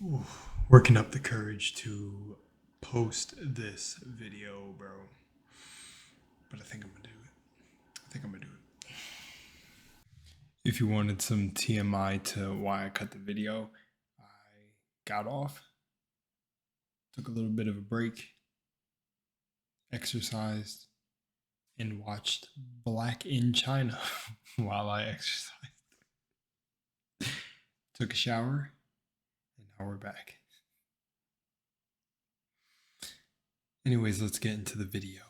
Ooh, working up the courage to post this video, bro. But I think I'm gonna do it. If you wanted some TMI to why I cut the video, I got off, took a little bit of a break, exercised, and watched Black in China while I exercised. Took a shower, and now we're back. Anyways, let's get into the video.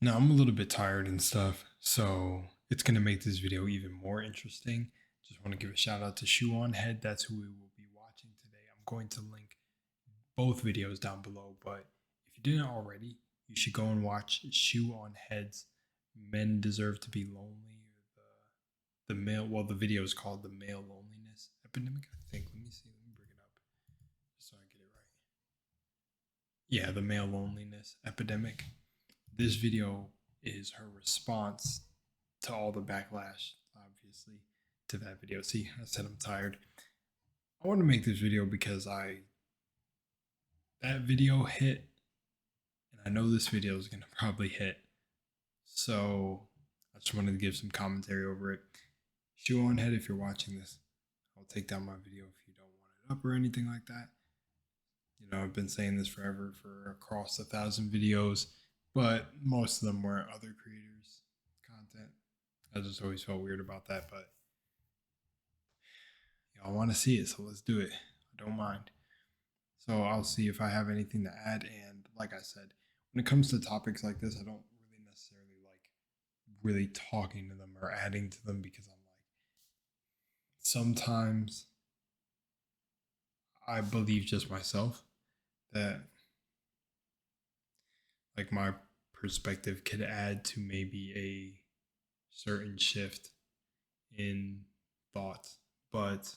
Now, I'm a little bit tired and stuff, so it's going to make this video even more interesting. Just want to give a shout out to Shoe0nHead. That's who we will be watching today. I'm going to link both videos down below, but if you didn't already, you should go and watch Shoe0nHead's Men Deserve to Be Lonely. The male, well, the video is called The Male Loneliness Epidemic, I think. Let me see. Let me bring it up just so I get it right. Yeah, The Male Loneliness Epidemic. This video is her response to all the backlash, obviously, to that video. See, I said I'm tired. I want to make this video because that video hit, and I know this video is going to probably hit. So I just wanted to give some commentary over it. Shoe0nHead, if you're watching this, I'll take down my video if you don't want it up or anything like that. You know, I've been saying this forever for across 1,000 videos, but most of them weren't other creators' content. I just always felt weird about that, but y'all want to see it, so let's do it. I don't mind. So I'll see if I have anything to add. And like I said, when it comes to topics like this, I don't really necessarily like really talking to them or adding to them, because I'm like, sometimes I believe just myself that like my perspective could add to maybe a certain shift in thought, but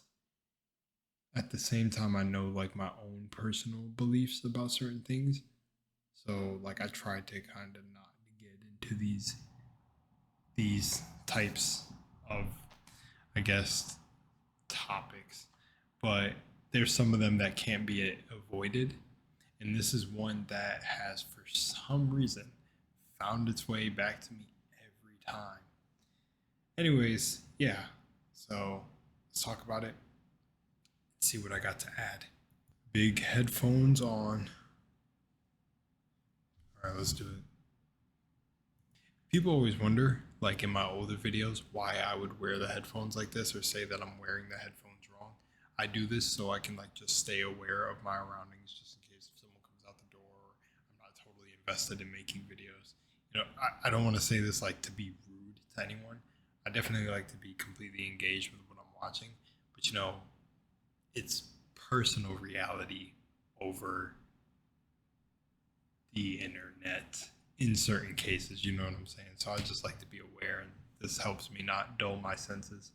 at the same time I know like my own personal beliefs about certain things, so like I try to kind of not get into these types of, I guess, topics, but there's some of them that can't be avoided. And this is one that has, for some reason, found its way back to me every time. Anyways, yeah. So let's talk about it. Let's see what I got to add. Big headphones on. All right, let's do it. People always wonder, like in my older videos, why I would wear the headphones like this or say that I'm wearing the headphones wrong. I do this so I can like just stay aware of my surroundings, just in case if someone comes out the door or I'm not totally invested in making videos. You know, I don't want to say this like to be rude to anyone. I definitely like to be completely engaged with what I'm watching, but you know, it's personal reality over the internet in certain cases, you know what I'm saying? So I just like to be aware, and this helps me not dull my senses.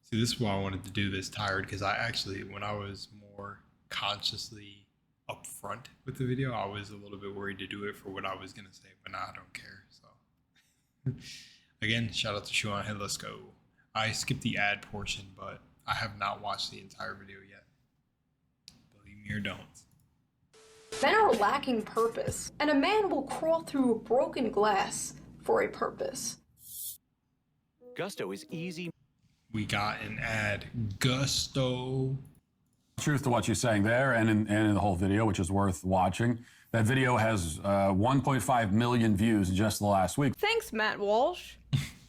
See, this is why I wanted to do this tired, because I actually, when I was more consciously upfront with the video, I was a little bit worried to do it for what I was going to say, but now I don't care. So again, shout out to Shoe0nHead. Let's go. I skipped the ad portion, but I have not watched the entire video yet. Believe me or don't. Men are lacking purpose, and a man will crawl through broken glass for a purpose. Gusto is easy. We got an ad. Gusto. Truth to what you're saying there, and in the whole video, which is worth watching. That video has 1.5 million views in just the last week. Thanks, Matt Walsh.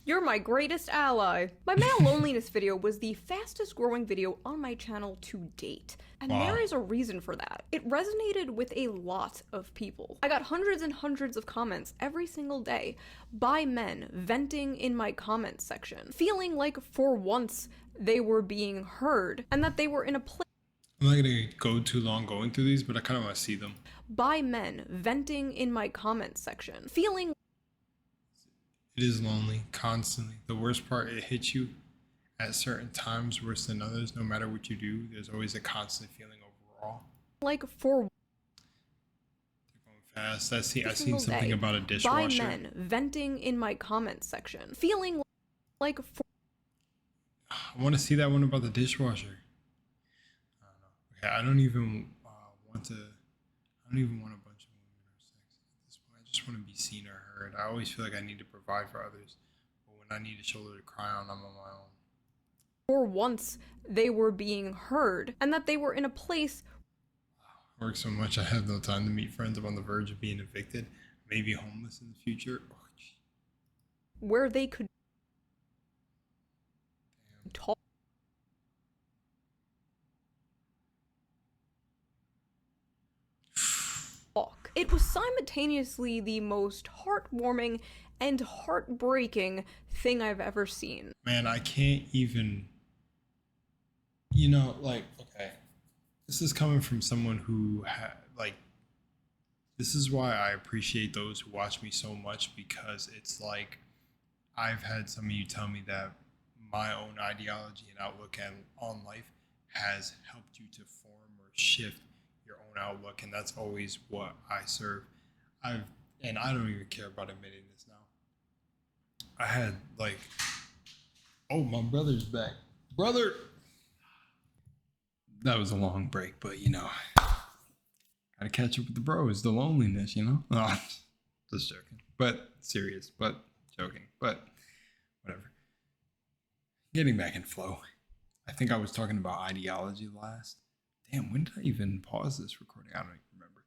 You're my greatest ally. My male loneliness video was the fastest growing video on my channel to date. And Wow. there is a reason for that. It resonated with a lot of people. I got hundreds and hundreds of comments every single day by men venting in my comments section, feeling like for once they were being heard and that they were in a place. I'm not gonna go too long going through these, but I kind of want to see them. By men venting in my comments section, feeling. It is lonely constantly. The worst part, it hits you at certain times worse than others. No matter what you do, there's always a constant feeling overall. Like for. They're going fast. I seen single something day about a by dishwasher. men venting in my comments section, feeling like I want to see that one about the dishwasher. I don't know. Okay, I don't even want to. I don't even want a bunch of women or sex at this point. I just want to be seen or heard. I always feel like I need to provide for others, but when I need a shoulder to cry on, I'm on my own. for once they were being heard, and that they were in a place I work so much, I have no time to meet friends. I'm on the verge of being evicted, maybe homeless in the future. Oh, where they could talk. It was simultaneously the most heartwarming and heartbreaking thing I've ever seen. Man, I can't even, you know, like, okay, this is coming from someone who this is why I appreciate those who watch me so much, because it's like I've had some of you tell me that my own ideology and outlook on life has helped you to form or shift your own outlook, and that's always what I serve. And I don't even care about admitting this now. I had like, oh, my brother's back. Brother! That was a long break, but you know, gotta catch up with the bros, the loneliness, you know? No, just joking. But serious, but joking, but whatever. Getting back in flow. I think I was talking about ideology last. Damn, when did I even pause this recording? I don't even remember.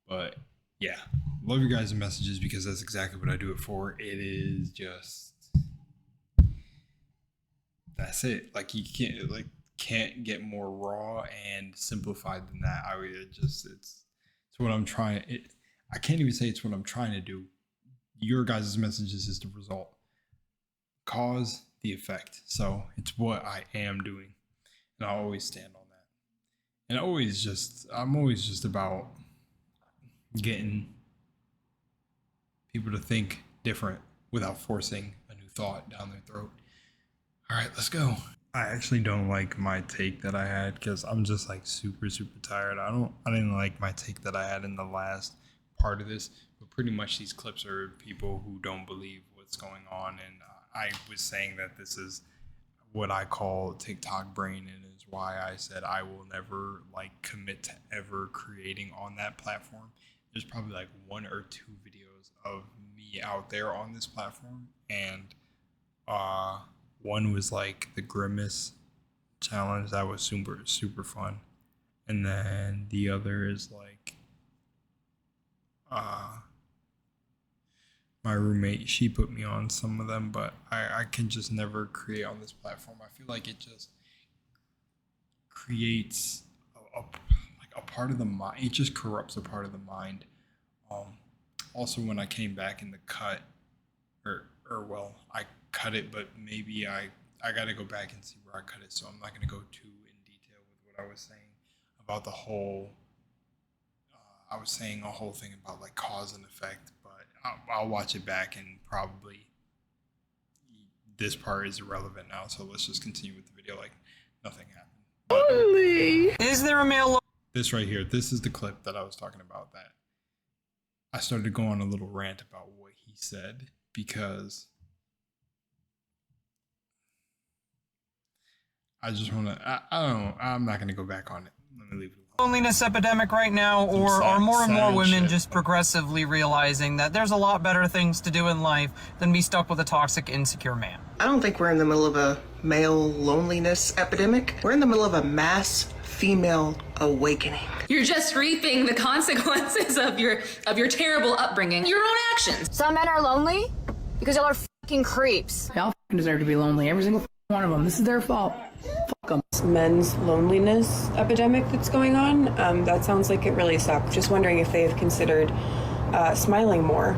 But yeah, love your guys' messages, because that's exactly what I do it for. It is just, that's it. Like, you can't get more raw and simplified than that. It's what I'm trying. I can't even say it's what I'm trying to do. Your guys' messages is the result. Cause, the effect. So it's what I am doing, and I always stand on that. And I'm always just about getting people to think different without forcing a new thought down their throat. All right, let's go. I actually don't like my take that I had, because I'm just like super tired. I didn't like my take that I had in the last part of this, but pretty much these clips are people who don't believe what's going on, and I was saying that this is what I call TikTok brain, and is why I said I will never like commit to ever creating on that platform. There's probably like 1 or 2 videos of me out there on this platform, and one was like the Grimace challenge. That was super fun. And then the other is like my roommate, she put me on some of them, but I can just never create on this platform. I feel like it just creates a part of the mind. It just corrupts a part of the mind. Also, when I came back in the cut, I cut it, but maybe I got to go back and see where I cut it, so I'm not going to go too in detail with what I was saying about the whole. I was saying a whole thing about like cause and effect, but I'll watch it back, and probably this part is irrelevant now. So let's just continue with the video like nothing happened. But, is there a male? This right here, this is the clip that I was talking about. That I started to go on a little rant about what he said, because I just want to. I don't know. I'm not going to go back on it. Let me leave it alone. Loneliness epidemic right now, or are more and more women just progressively realizing that there's a lot better things to do in life than be stuck with a toxic, insecure man? I don't think we're in the middle of a male loneliness epidemic. We're in the middle of a mass female awakening. You're just reaping the consequences of your terrible upbringing, your own actions. Some men are lonely because y'all are fucking creeps. They all deserve to be lonely. Every single one of them. This is their fault. Fuck them. Men's loneliness epidemic that's going on. That sounds like it really sucks. Just wondering if they've considered smiling more.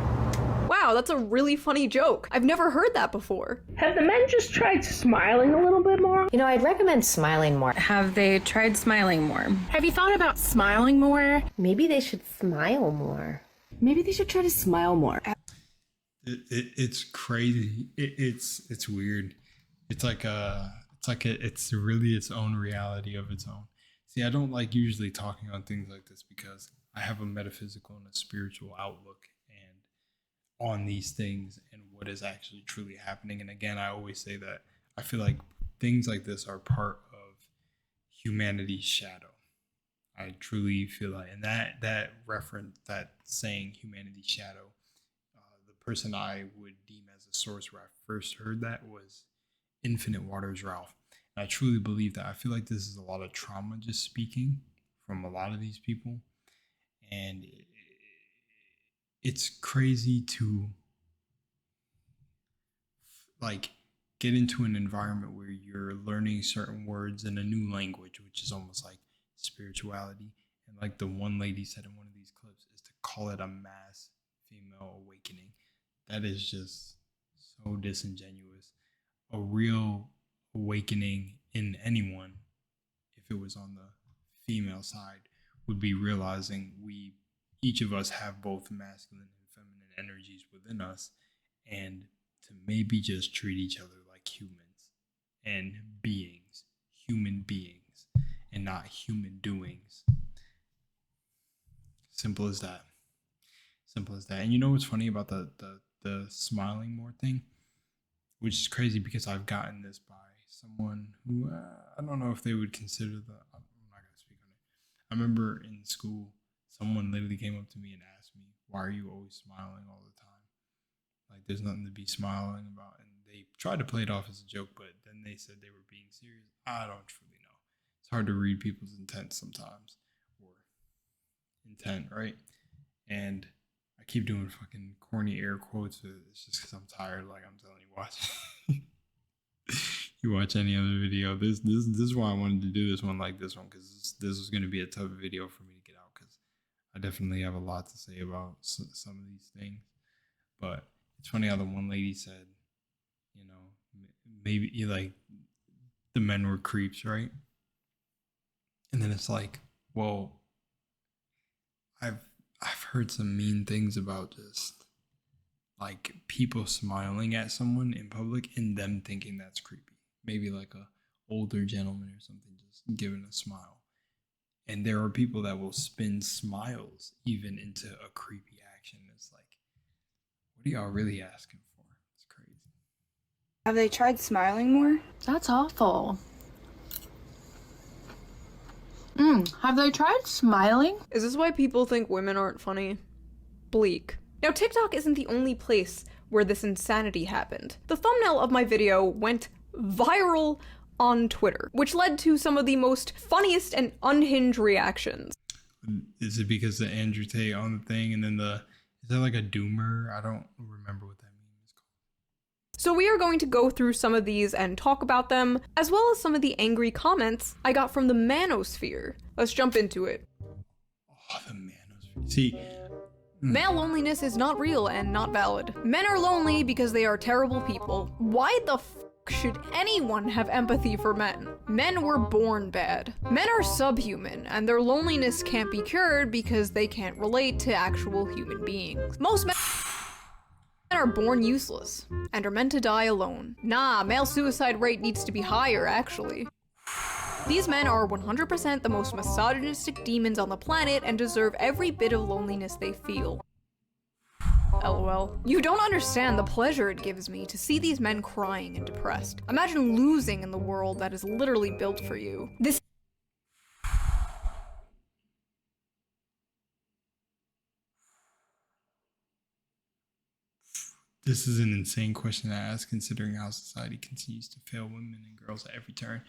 Wow, that's a really funny joke. I've never heard that before. Have the men just tried smiling a little bit more? You know, I'd recommend smiling more. Have they tried smiling more? Have you thought about smiling more? Maybe they should smile more. Maybe they should try to smile more. It's crazy. It's weird. It's really its own reality of its own. See, I don't like usually talking on things like this, because I have a metaphysical and a spiritual outlook and on these things and what is actually truly happening. And again, I always say that I feel like things like this are part of humanity's shadow. I truly feel like, and that reference, that saying, humanity's shadow, the person I would deem as a source where I first heard that was Infinite Waters Ralph. And I truly believe that. I feel like this is a lot of trauma just speaking from a lot of these people. And it's crazy to like get into an environment where you're learning certain words in a new language, which is almost like spirituality. And like the one lady said in one of these clips, is to call it a mass female awakening. That is just so disingenuous. A real awakening in anyone, if it was on the female side, would be realizing each of us have both masculine and feminine energies within us, and to maybe just treat each other like humans and beings, human beings, and not human doings. Simple as that. Simple as that. And you know what's funny about the smiling more thing? Which is crazy because I've gotten this by someone who, I don't know if they would consider I'm not going to speak on it. I remember in school, someone literally came up to me and asked me, why are you always smiling all the time? Like, there's nothing to be smiling about. And they tried to play it off as a joke, but then they said they were being serious. I don't truly know. It's hard to read people's intent sometimes, or intent, right? And I keep doing fucking corny air quotes. It's just because I'm tired. Like I'm telling you, watch. You watch any other video. This is why I wanted to do this one like this one, because this is going to be a tough video for me to get out, because I definitely have a lot to say about some of these things. But it's funny how the one lady said, you know, maybe like the men were creeps, right? And then it's like, well, I've heard some mean things about just like people smiling at someone in public and them thinking that's creepy. Maybe like a older gentleman or something just giving a smile. And there are people that will spin smiles even into a creepy action. It's like, what are y'all really asking for? It's crazy. Have they tried smiling more? That's awful. Have they tried smiling? Is this why people think women aren't funny? Bleak. Now, TikTok isn't the only place where this insanity happened. The thumbnail of my video went viral on Twitter, which led to some of the most funniest and unhinged reactions. Is it because of Andrew Tate on the thing, and then is that like a doomer? I don't remember what that meme is called. So we are going to go through some of these and talk about them, as well as some of the angry comments I got from the manosphere. Let's jump into it. Oh, the manosphere. See, male loneliness is not real and not valid. Men are lonely because they are terrible people. Why the f should anyone have empathy for men? Men were born bad. Men are subhuman, and their loneliness can't be cured because they can't relate to actual human beings. Most men are born useless and are meant to die alone. Nah, male suicide rate needs to be higher, actually. These men are 100% the most misogynistic demons on the planet and deserve every bit of loneliness they feel. LOL. You don't understand the pleasure it gives me to see these men crying and depressed. Imagine losing in the world that is literally built for you. This is an insane question to ask, considering how society continues to fail women and girls at every turn.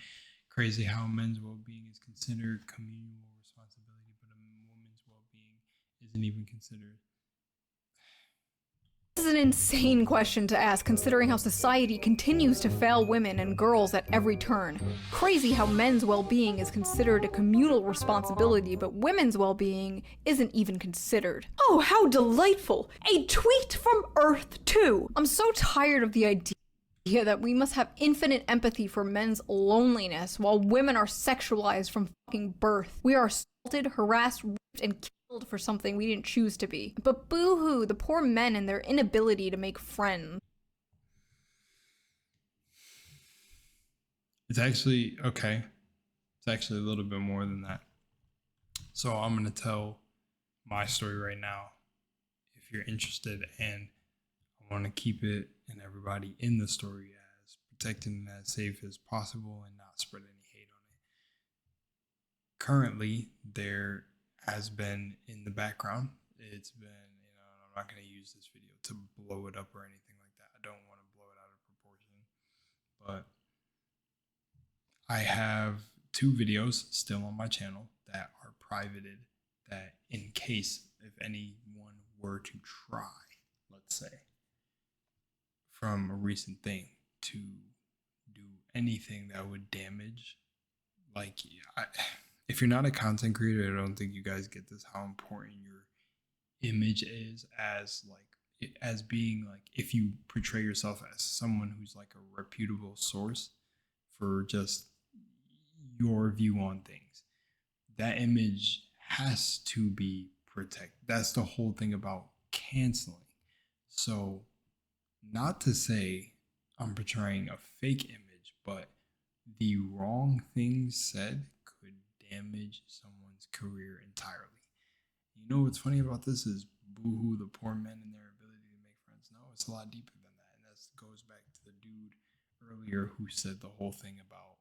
Crazy how men's well-being is considered communal responsibility, but a woman's well-being isn't even considered. This is an insane question to ask, considering how society continues to fail women and girls at every turn. Crazy how men's well-being is considered a communal responsibility, but women's well-being isn't even considered. Oh, how delightful! A tweet from Earth 2! I'm so tired of the idea that we must have infinite empathy for men's loneliness while women are sexualized from fucking birth. We are assaulted, harassed, raped, and killed for something we didn't choose to be. But boo-hoo, the poor men and their inability to make friends. It's actually, okay. It's actually a little bit more than that. So I'm going to tell my story right now if you're interested, and I want to keep it and everybody in the story as protected and as safe as possible and not spread any hate on it. Currently, there has been in the background, it's been, I'm not going to use this video to blow it up or anything like that. I don't want to blow it out of proportion, but I have 2 videos still on my channel that are privated, that in case if anyone were to try, let's say, from a recent thing to do anything that would damage, like, if you're not a content creator, I don't think you guys get this, how important your image is as being like, if you portray yourself as someone who's like a reputable source for just your view on things, that image has to be protected. That's the whole thing about canceling. So, not to say I'm portraying a fake image, but the wrong things said could damage someone's career entirely. You know what's funny about this is boohoo the poor men and their ability to make friends. No, it's a lot deeper than that. And that goes back to the dude earlier who said the whole thing about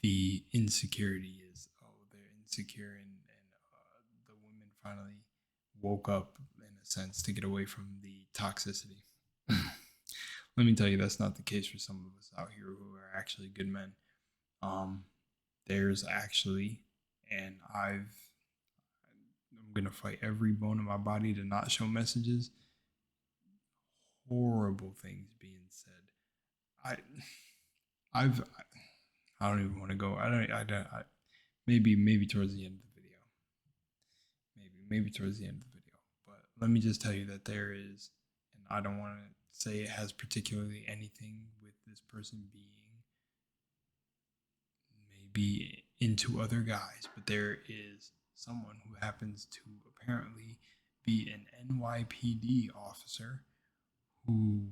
the insecurity is, oh, they're insecure, and the women finally woke up in a sense to get away from the toxicity. Let me tell you, that's not the case for some of us out here who are actually good men. There's actually, and I'm gonna fight every bone in my body to not show messages, horrible things being said. I don't even want to go. Maybe towards the end of the video. Maybe towards the end of the video. But let me just tell you that there is, and I don't want to say it has particularly anything with this person being maybe into other guys, but there is someone who happens to apparently be an NYPD officer who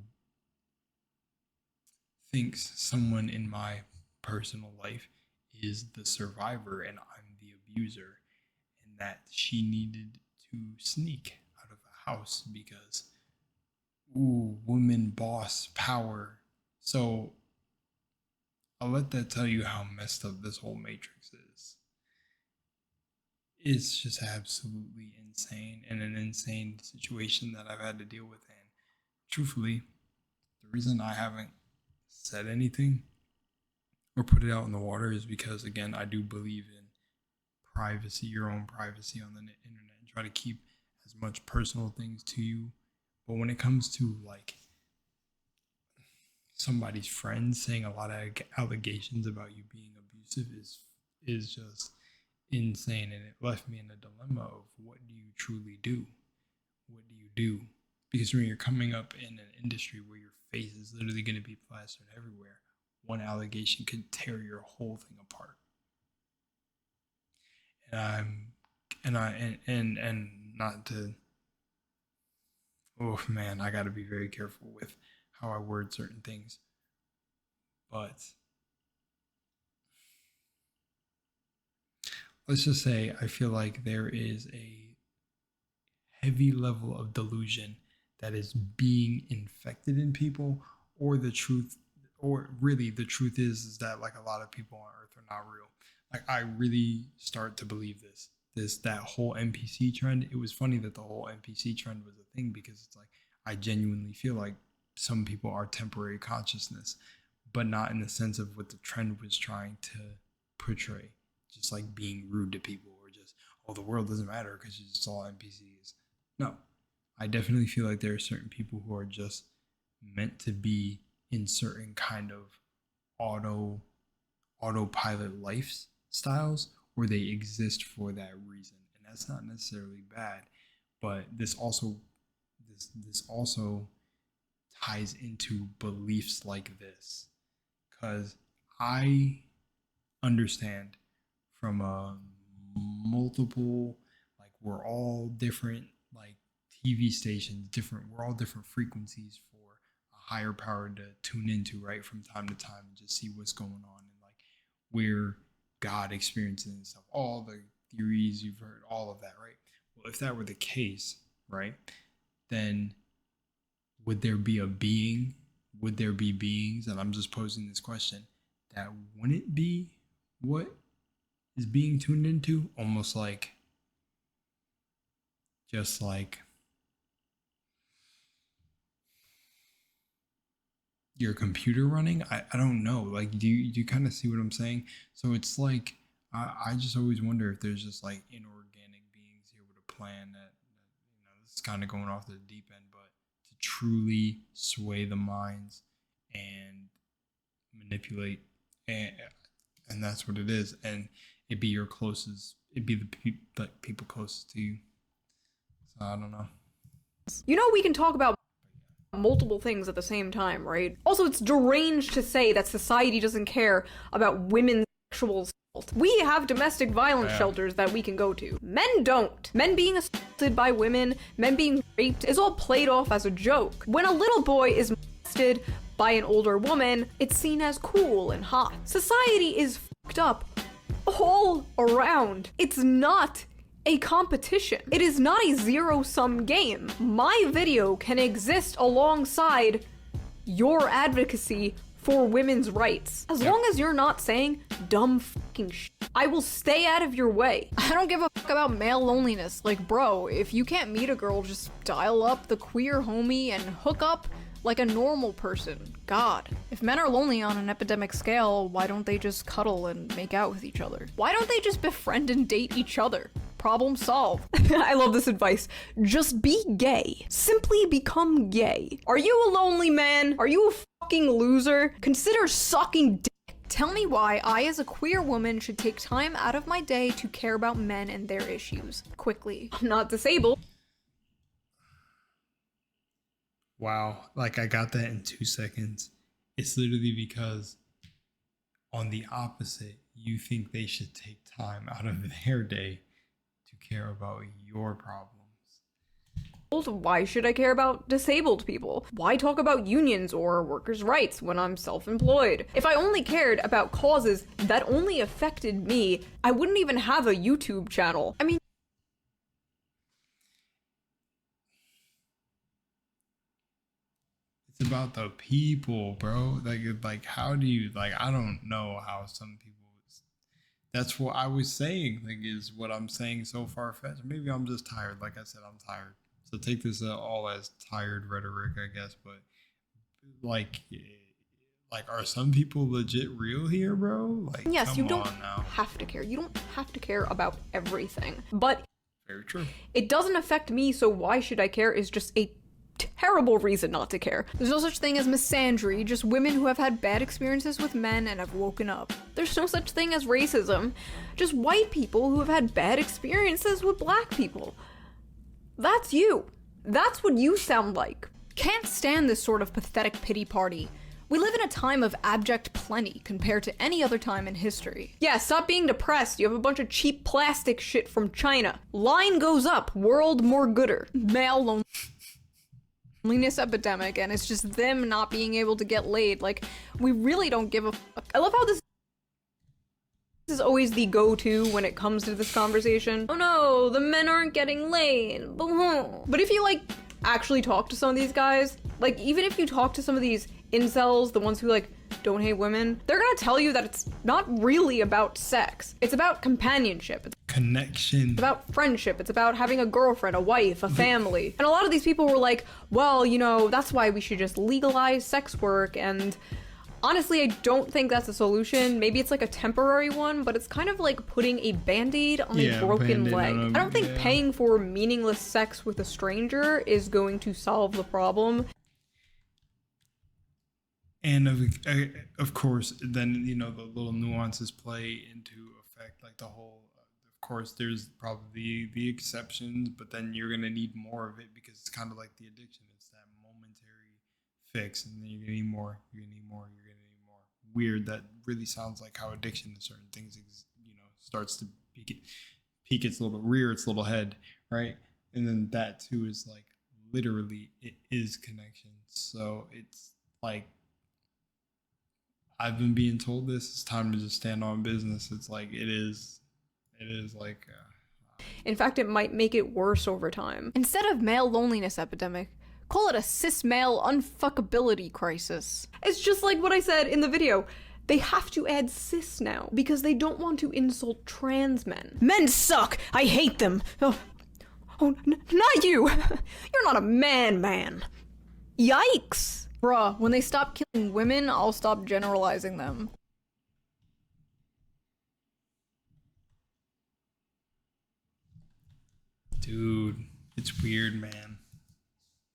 thinks someone in my personal life is the survivor and I'm the abuser, and that she needed to sneak out of the house because, ooh, woman boss power. So I'll let that tell you how messed up this whole matrix is. It's just absolutely insane, and an insane situation that I've had to deal with. And truthfully, the reason I haven't said anything or put it out in the water is because, again, I do believe in privacy, your own privacy on the internet, and try to keep as much personal things to you. But when it comes to like somebody's friends saying a lot of allegations about you being abusive is just insane, and it left me in a dilemma of what do you truly do? What do you do? Because when you're coming up in an industry where your face is literally going to be plastered everywhere, one allegation could tear your whole thing apart. And not to, oh man, I got to be very careful with how I word certain things. But let's just say I feel like there is a heavy level of delusion that is being infected in people, or the truth, or really the truth is that like a lot of people on earth are not real. Like I really start to believe that whole NPC trend. It was funny that the whole NPC trend was a thing, because it's like I genuinely feel like some people are temporary consciousness, but not in the sense of what the trend was trying to portray, just like being rude to people, or just, oh, the world doesn't matter because it's all NPCs. No, I definitely feel like there are certain people who are just meant to be in certain kind of autopilot lifestyles, where they exist for that reason, and that's not necessarily bad. But this also ties into beliefs like this, because I understand from a multiple, like, we're all different, like TV stations, different, we're all different frequencies for a higher power to tune into, right, from time to time, and just see what's going on, and like where God experiences and stuff, all the theories you've heard, all of that, right? Well, if that were the case, right, then would there be a being? Would there be beings? And I'm just posing this question, that wouldn't be what is being tuned into? Almost like, just like your computer running. I don't know. Like, do you kind of see what I'm saying? So it's like, I just always wonder if there's just like inorganic beings here with a plan that this is kind of going off the deep end, but to truly sway the minds and manipulate, and that's what it is. And it'd be your closest, it'd be the people closest to you. So I don't know. You know, we can talk about multiple things at the same time, right? Also, it's deranged to say that society doesn't care about women's sexual assault. We have domestic violence shelters that we can go to. Men don't. Men being assaulted by women, men being raped is all played off as a joke. When a little boy is molested by an older woman, it's seen as cool and hot. Society is fucked up all around. It's not a competition. It is not a zero-sum game. My video can exist alongside your advocacy for women's rights. As long as you're not saying dumb fucking shit, I will stay out of your way. I don't give a fuck about male loneliness. Like, bro, if you can't meet a girl, just dial up the queer homie and hook up like a normal person. God. If men are lonely on an epidemic scale, why don't they just cuddle and make out with each other? Why don't they just befriend and date each other? Problem solved. I love this advice. Just be gay. Simply become gay. Are you a lonely man? Are you a fucking loser? Consider sucking dick. Tell me why I, as a queer woman, should take time out of my day to care about men and their issues. Quickly. I'm not disabled. Wow, like I got that in 2 seconds. It's literally because on the opposite, you think they should take time out of their day to care about your problems. Why should I care about disabled people? Why talk about unions or workers' rights when I'm self-employed? If I only cared about causes that only affected me, I wouldn't even have a YouTube channel. I mean, it's about the people, bro. Like how do you, like, I don't know how some people, that's what I was saying, like, is what I'm saying so far-fetched. Maybe I'm just tired. Like I said, I'm tired. So take this all as tired rhetoric, I guess. But like are some people legit real here, bro? Like, yes, you don't now. have to care. You don't have to care about everything. But very true. It doesn't affect me, so why should I care is just a terrible reason not to care. There's no such thing as misandry, just women who have had bad experiences with men and have woken up. There's no such thing as racism, just white people who have had bad experiences with black people. That's you. That's what you sound like. Can't stand this sort of pathetic pity party. We live in a time of abject plenty compared to any other time in history. Yeah, stop being depressed. You have a bunch of cheap plastic shit from China. Line goes up, world more gooder. Male loneliness epidemic, and it's just them not being able to get laid. Like, we really don't give a fuck. I love how this is always the go-to when it comes to this conversation. Oh no, the men aren't getting laid. But if you, like, actually talk to some of these guys, like, even if you talk to some of these incels, the ones who, like, don't hate women, they're gonna tell you that it's not really about sex. It's about companionship. It's connection. It's about friendship. It's about having a girlfriend, a wife, a family. And a lot of these people were like, well, you know, that's why we should just legalize sex work. And honestly, I don't think that's a solution. Maybe it's like a temporary one, but it's kind of like putting a band-aid on a broken leg. I don't think paying for meaningless sex with a stranger is going to solve the problem. And of course, then, you know, the little nuances play into effect, like the whole, of course, there's probably the exceptions, but then you're going to need more of it because it's kind of like the addiction. It's that momentary fix, and then you're going to need more, you're going to need more, you're going to need more. Weird, that really sounds like how addiction to certain things, you know, starts to peak its little rear its little head, right? And then that too is like, literally, it is connection. So it's like, I've been being told this, it's time to just stand on business. It's like, it is like... In fact, it might make it worse over time. Instead of male loneliness epidemic, call it a cis male unfuckability crisis. It's just like what I said in the video. They have to add cis now because they don't want to insult trans men. Men suck! I hate them! Oh, not you! You're not a man. Yikes! Bruh, when they stop killing women, I'll stop generalizing them. Dude, it's weird, man.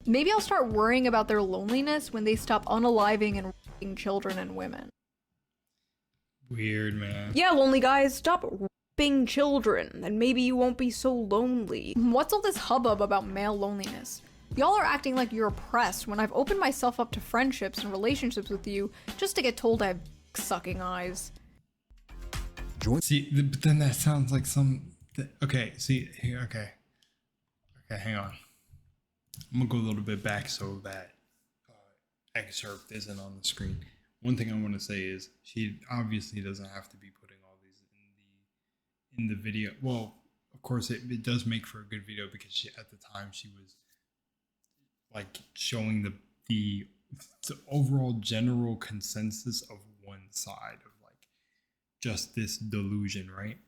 Maybe I'll start worrying about their loneliness when they stop unaliving and raping children and women. Weird, man. Yeah, lonely guys, stop raping children, and maybe you won't be so lonely. What's all this hubbub about male loneliness? Y'all are acting like you're oppressed when I've opened myself up to friendships and relationships with you just to get told I have sucking eyes. See, but then that sounds like some... Okay, see, here, okay. Okay, hang on. I'm gonna go a little bit back so that excerpt isn't on the screen. One thing I want to say is she obviously doesn't have to be putting all these in the video. Well, of course it does make for a good video because she, at the time, she was like showing the overall general consensus of one side of like just this delusion, right?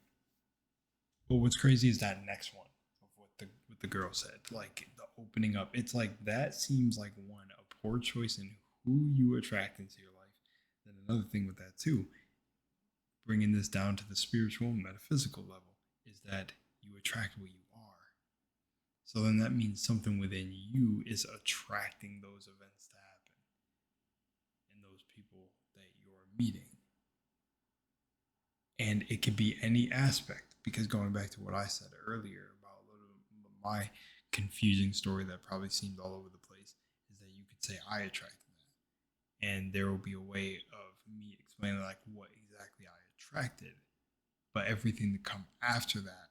But what's crazy is that next one of what the girl said, like the opening up. It's like that seems like one, a poor choice in who you attract into your life. Then another thing with that too, bringing this down to the spiritual and metaphysical level, is that you attract what you are. So then that means something within you is attracting those events to happen and those people that you're meeting. And it could be any aspect, because going back to what I said earlier about a little my confusing story that probably seemed all over the place, is that you could say I attracted that. And there will be a way of me explaining like what exactly I attracted. But everything that come after that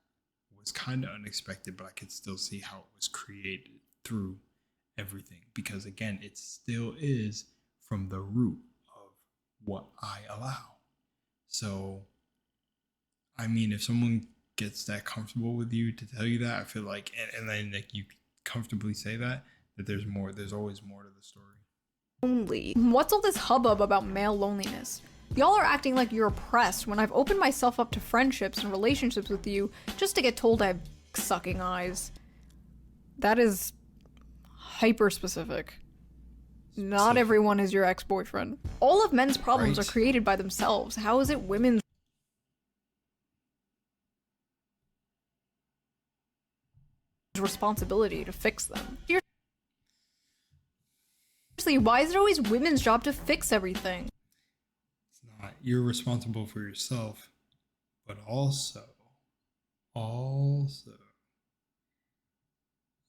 was kind of unexpected, but I could still see how it was created through everything. Because again, it still is from the root of what I allow. So, I mean, if someone gets that comfortable with you to tell you that, I feel like, and then like you comfortably say that there's more, there's always more to the story. Lonely. What's all this hubbub about male loneliness? Y'all are acting like you're oppressed when I've opened myself up to friendships and relationships with you just to get told I have sucking eyes. That is hyper specific. Not everyone is your ex-boyfriend. All of men's problems are created by themselves. How is it women's responsibility to fix them? Seriously, why is it always women's job to fix everything? It's not. You're responsible for yourself, but also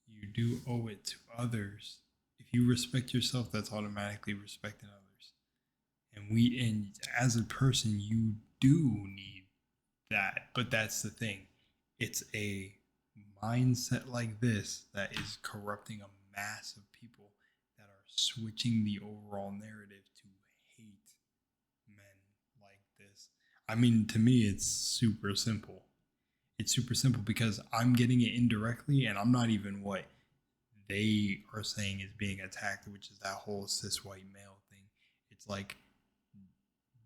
you do owe it to others. If you respect yourself, that's automatically respecting others. And as a person, you do need that. But that's the thing. It's a mindset like this that is corrupting a mass of people that are switching the overall narrative to hate men like this. I mean, to me, it's super simple. It's super simple because I'm getting it indirectly, and I'm not even what they are saying is being attacked, which is that whole cis white male thing. It's like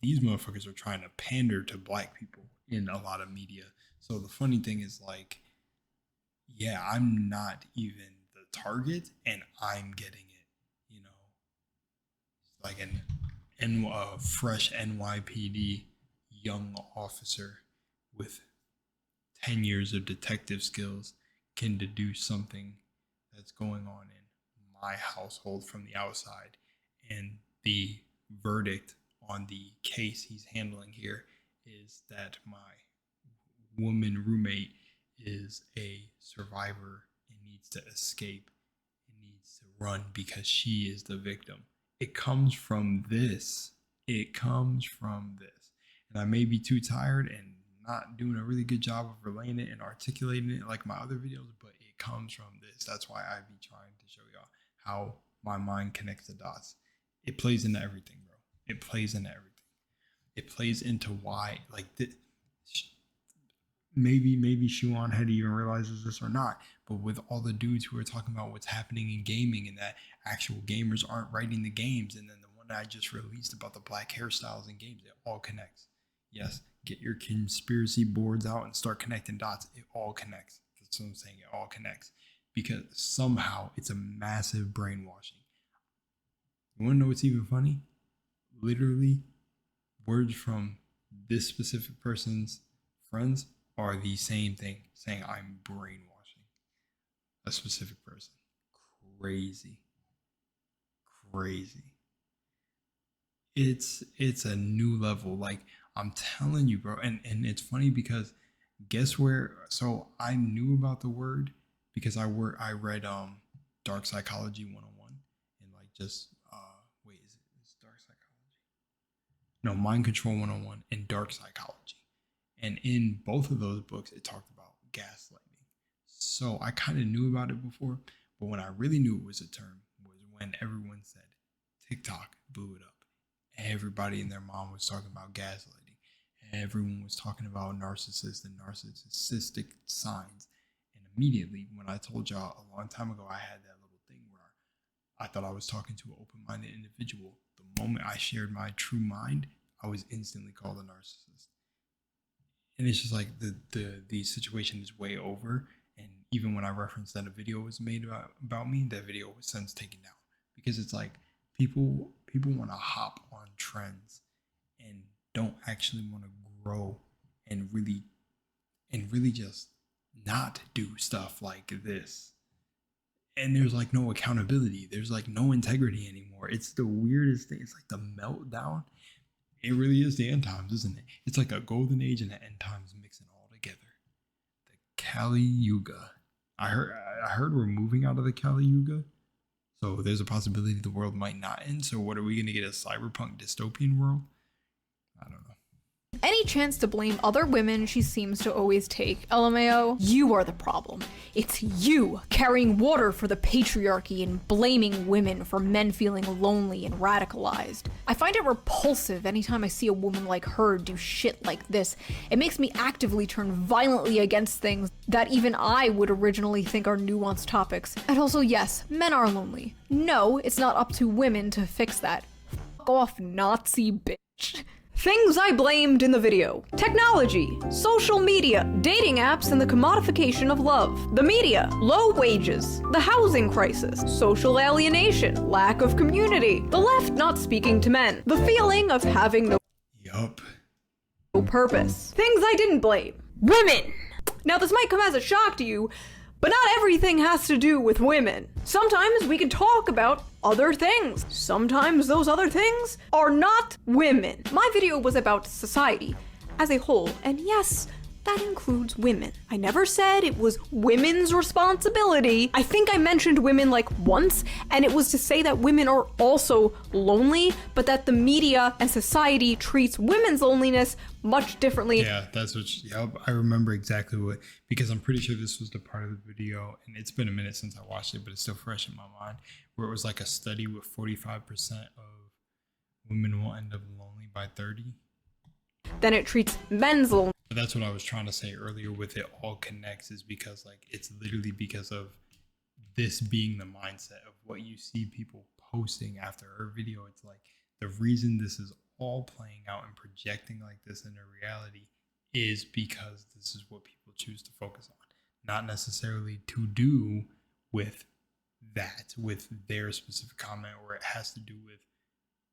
these motherfuckers are trying to pander to black people in a lot of media. So the funny thing is, like, yeah, I'm not even the target, and I'm getting it, you know. It's like a fresh NYPD young officer with 10 years of detective skills can deduce something that's going on in my household from the outside. And the verdict on the case he's handling here is that my woman roommate is a survivor and needs to escape and needs to run because she is the victim. It comes from this. It comes from this. And I may be too tired and not doing a really good job of relaying it and articulating it like my other videos, but it comes from this. That's why I be trying to show y'all how my mind connects the dots. It plays into everything, bro. It plays into everything. It plays into why, like, maybe Shoe0nHead even realizes this or not, but with all the dudes who are talking about what's happening in gaming and that actual gamers aren't writing the games, and then the one that I just released about the black hairstyles in games, it all connects. Yes, get your conspiracy boards out and start connecting dots. It all connects. That's what I'm saying. It all connects because somehow it's a massive brainwashing. You want to know what's even funny? Literally, words from this specific person's friends are the same thing, saying I'm brainwashing a specific person. Crazy. It's a new level. Like, I'm telling you, bro. And it's funny because guess where? So I knew about the word because I read Dark Psychology 101 and like just wait, is it Dark Psychology? No, Mind Control 101 and Dark Psychology. And in both of those books, it talked about gaslighting. So I kind of knew about it before, but when I really knew it was a term was when everyone said TikTok blew it up. Everybody and their mom was talking about gaslighting. Everyone was talking about narcissists and narcissistic signs. And immediately, when I told y'all a long time ago, I had that little thing where I thought I was talking to an open-minded individual. The moment I shared my true mind, I was instantly called a narcissist. And it's just like the situation is way over. And even when I referenced that a video was made about me, that video was since taken down. Because it's like people want to hop on trends and don't actually want to grow and really just not do stuff like this. And there's like no accountability. There's like no integrity anymore. It's the weirdest thing. It's like the meltdown. It really is the end times, isn't it? It's like a golden age and an end times mixing all together. The Kali Yuga. I heard we're moving out of the Kali Yuga. So there's a possibility the world might not end. So what are we going to get, a cyberpunk dystopian world? I don't know. Any chance to blame other women she seems to always take. LMAO, you are the problem. It's you carrying water for the patriarchy and blaming women for men feeling lonely and radicalized. I find it repulsive anytime I see a woman like her do shit like this. It makes me actively turn violently against things that even I would originally think are nuanced topics. And also, yes, men are lonely. No, it's not up to women to fix that. Fuck off, Nazi bitch. Things I blamed in the video. Technology, social media, dating apps, and the commodification of love. The media, low wages, the housing crisis, social alienation, lack of community, the left not speaking to men, the feeling of having no purpose. Things I didn't blame. Women! Now this might come as a shock to you, but not everything has to do with women. Sometimes we can talk about other things. Sometimes those other things are not women. My video was about society as a whole, and yes, that includes women. I never said it was women's responsibility. I think I mentioned women like once, and it was to say that women are also lonely, but that the media and society treats women's loneliness much differently. Yeah, that's what I remember exactly what, because I'm pretty sure this was the part of the video, and it's been a minute since I watched it, but it's still fresh in my mind, where it was like a study with 45% of women will end up lonely by 30. Then it treats men's loneliness. But that's what I was trying to say earlier with it all connects, is because like it's literally because of this being the mindset of what you see people posting after her video. It's like the reason this is all playing out and projecting like this in a reality is because this is what people choose to focus on, not necessarily to do with that, with their specific comment, or it has to do with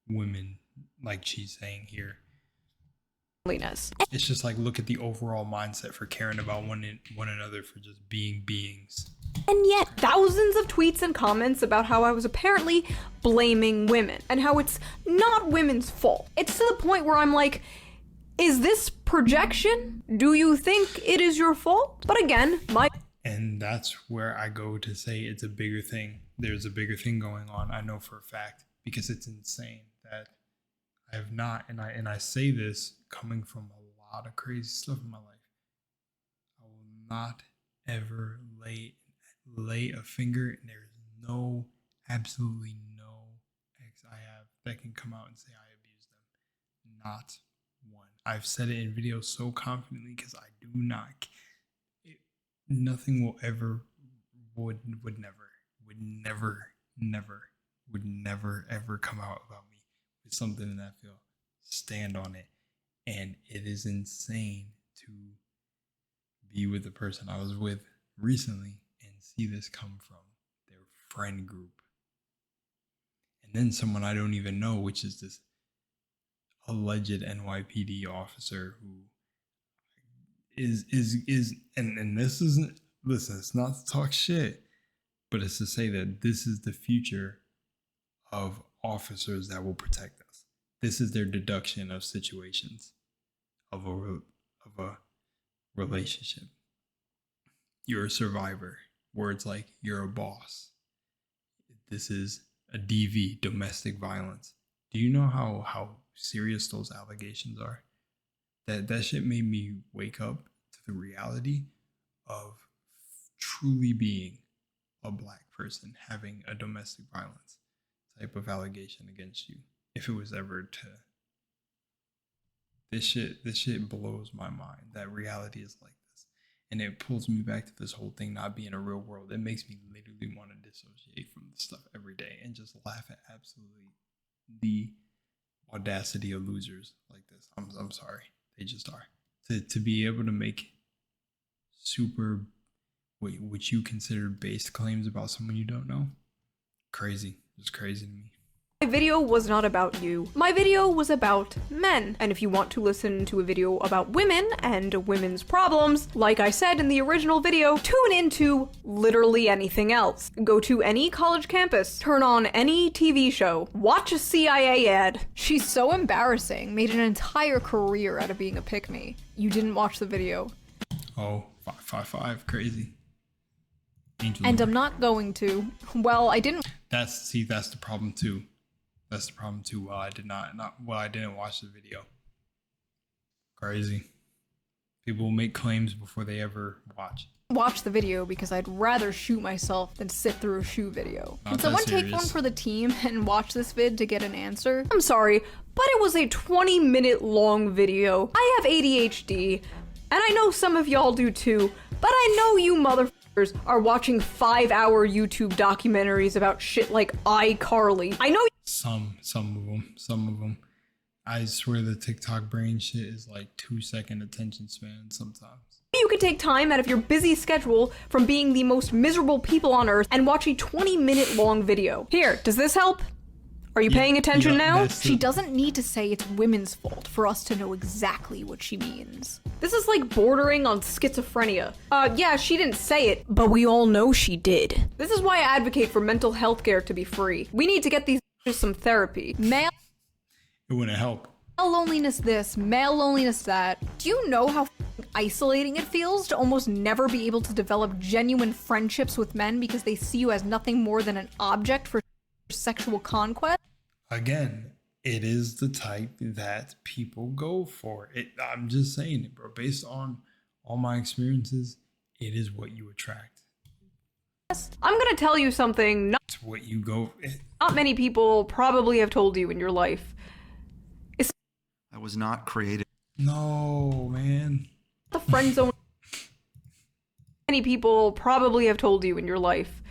women, like she's saying here. It's just like, look at the overall mindset for caring about one another, for just being beings. And yet, thousands of tweets and comments about how I was apparently blaming women and how it's not women's fault. It's to the point where I'm like, is this projection? Do you think it is your fault? But again, and that's where I go to say it's a bigger thing. There's a bigger thing going on. I know for a fact, because it's insane that I have not, and I say this coming from a lot of crazy stuff in my life. I will not ever lay a finger, and there's absolutely no ex I have that can come out and say I abused them. Not I've said it in videos so confidently because I do not. Nothing will ever, would never ever come out about me with something in that field. Stand on it. And it is insane to be with the person I was with recently and see this come from their friend group. And then someone I don't even know, which is this alleged NYPD officer who is and this isn't, listen, it's not to talk shit, but it's to say that this is the future of officers that will protect us. This is their deduction of situations of a relationship. You're a survivor. Words like you're a boss. This is a DV, domestic violence. Do you know how serious those allegations are? That shit made me wake up to the reality of truly being a black person having a domestic violence type of allegation against you. If it was ever to, this shit blows my mind that reality is like this. And it pulls me back to this whole thing not being a real world. It makes me literally want to dissociate from this stuff every day and just laugh at absolutely the audacity of losers like this. I'm sorry. They just are. To be able to make super, what you consider based claims about someone you don't know, crazy. It's crazy to me. My video was not about you. My video was about men. And if you want to listen to a video about women and women's problems, like I said in the original video, tune into literally anything else. Go to any college campus, turn on any TV show, watch a CIA ad. She's so embarrassing, made an entire career out of being a pick-me. You didn't watch the video. Oh, 555, crazy. Angel And number. I'm not going to. Well, I didn't. That's the problem too. That's the problem too. Well, I didn't watch the video. Crazy. People make claims before they ever watch The video because I'd rather shoot myself than sit through a shoe video. Not Can someone that take serious. one for the team and watch this vid to get an answer? I'm sorry, but it was a 20-minute long video. I have ADHD, and I know some of y'all do too, but I know you motherfuckers are watching 5-hour YouTube documentaries about shit like iCarly. I know some of them. I swear the TikTok brain shit is like 2-second attention span sometimes. you can take time out of your busy schedule from being the most miserable people on earth and watch a 20-minute long video. Here, does this help? Are you paying attention now? She doesn't need to say it's women's fault for us to know exactly what she means. This is like bordering on schizophrenia. Yeah, she didn't say it, but we all know she did. This is why I advocate for mental health care to be free. We need to get these some therapy. Male It wouldn't help. loneliness this, male loneliness that. Do you know how isolating it feels to almost never be able to develop genuine friendships with men because they see you as nothing more than an object for sexual conquest? Again, it is the type that people go for. I'm just saying it, bro. Based on all my experiences, it is what you attract. I'm gonna tell you something It's what you go. not many people probably have told you in your life. It's I was not created. No, man. the friend zone. Many people probably have told you in your life.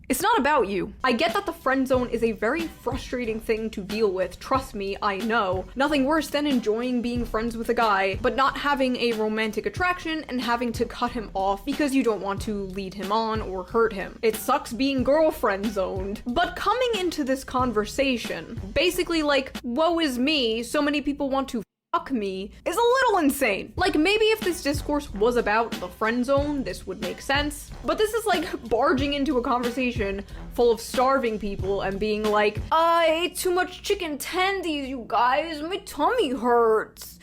It's not about you. I get that the friend zone is a very frustrating thing to deal with. Trust me, I know. Nothing worse than enjoying being friends with a guy, but not having a romantic attraction and having to cut him off because you don't want to lead him on or hurt him. It sucks being girlfriend zoned. But coming into this conversation, basically like, woe is me, so many people want to fuck me, is a little insane. Like, maybe if this discourse was about the friend zone, this would make sense. But this is like barging into a conversation full of starving people and being like, I ate too much chicken tendies, you guys, my tummy hurts.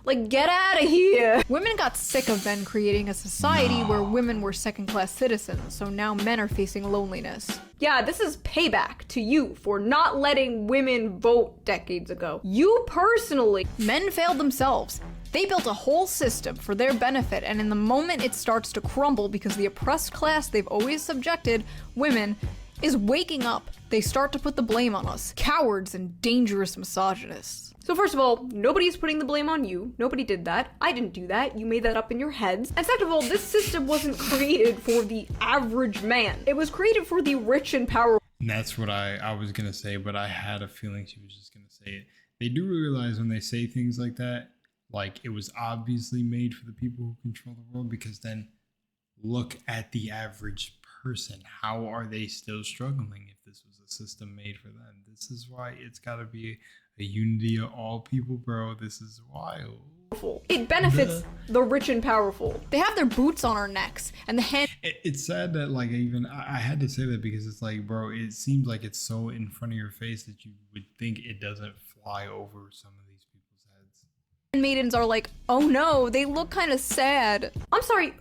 Like, get out of here. Women got sick of men creating a society where women were second-class citizens, so now men are facing loneliness. Yeah, this is payback to you for not letting women vote decades ago. You personally. Men failed themselves. They built a whole system for their benefit, and in the moment it starts to crumble because the oppressed class they've always subjected, women, is waking up they start to put the blame on us, cowards and dangerous misogynists. So first of all, nobody's putting the blame on you. Nobody did that. I didn't do that. You made that up in your heads. And second of all, this system wasn't created for the average man. It was created for the rich and powerful. And that's what I was going to say, but I had a feeling she was just going to say it. They do realize when they say things like that, like it was obviously made for the people who control the world, because then look at the average person. How are they still struggling if this was a system made for them? This is why it's got to be a unity of all people, bro. This is wild. It benefits the rich and powerful. They have their boots on our necks and the hand. It's sad that like I had to say that, because it's like, bro, it seems like it's so in front of your face that you would think it doesn't fly over some of these people's heads. Maidens are like, oh no, they look kind of sad. I'm sorry,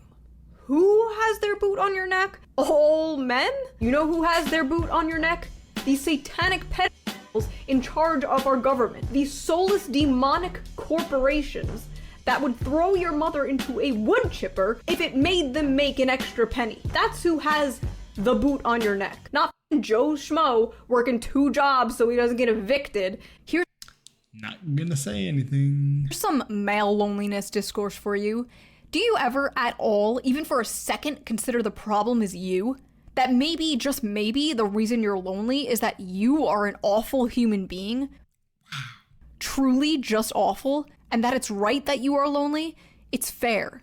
who has their boot on your neck? All men? You know who has their boot on your neck? These satanic pedophiles in charge of our government. These soulless demonic corporations that would throw your mother into a wood chipper if it made them make an extra penny. That's who has the boot on your neck. Not Joe Schmo working 2 jobs so he doesn't get evicted. Here's not gonna say anything. some male loneliness discourse for you. Do you ever at all, even for a second, consider the problem is you? That maybe, just maybe, the reason you're lonely is that you are an awful human being? Truly just awful? And that it's right that you are lonely? It's fair.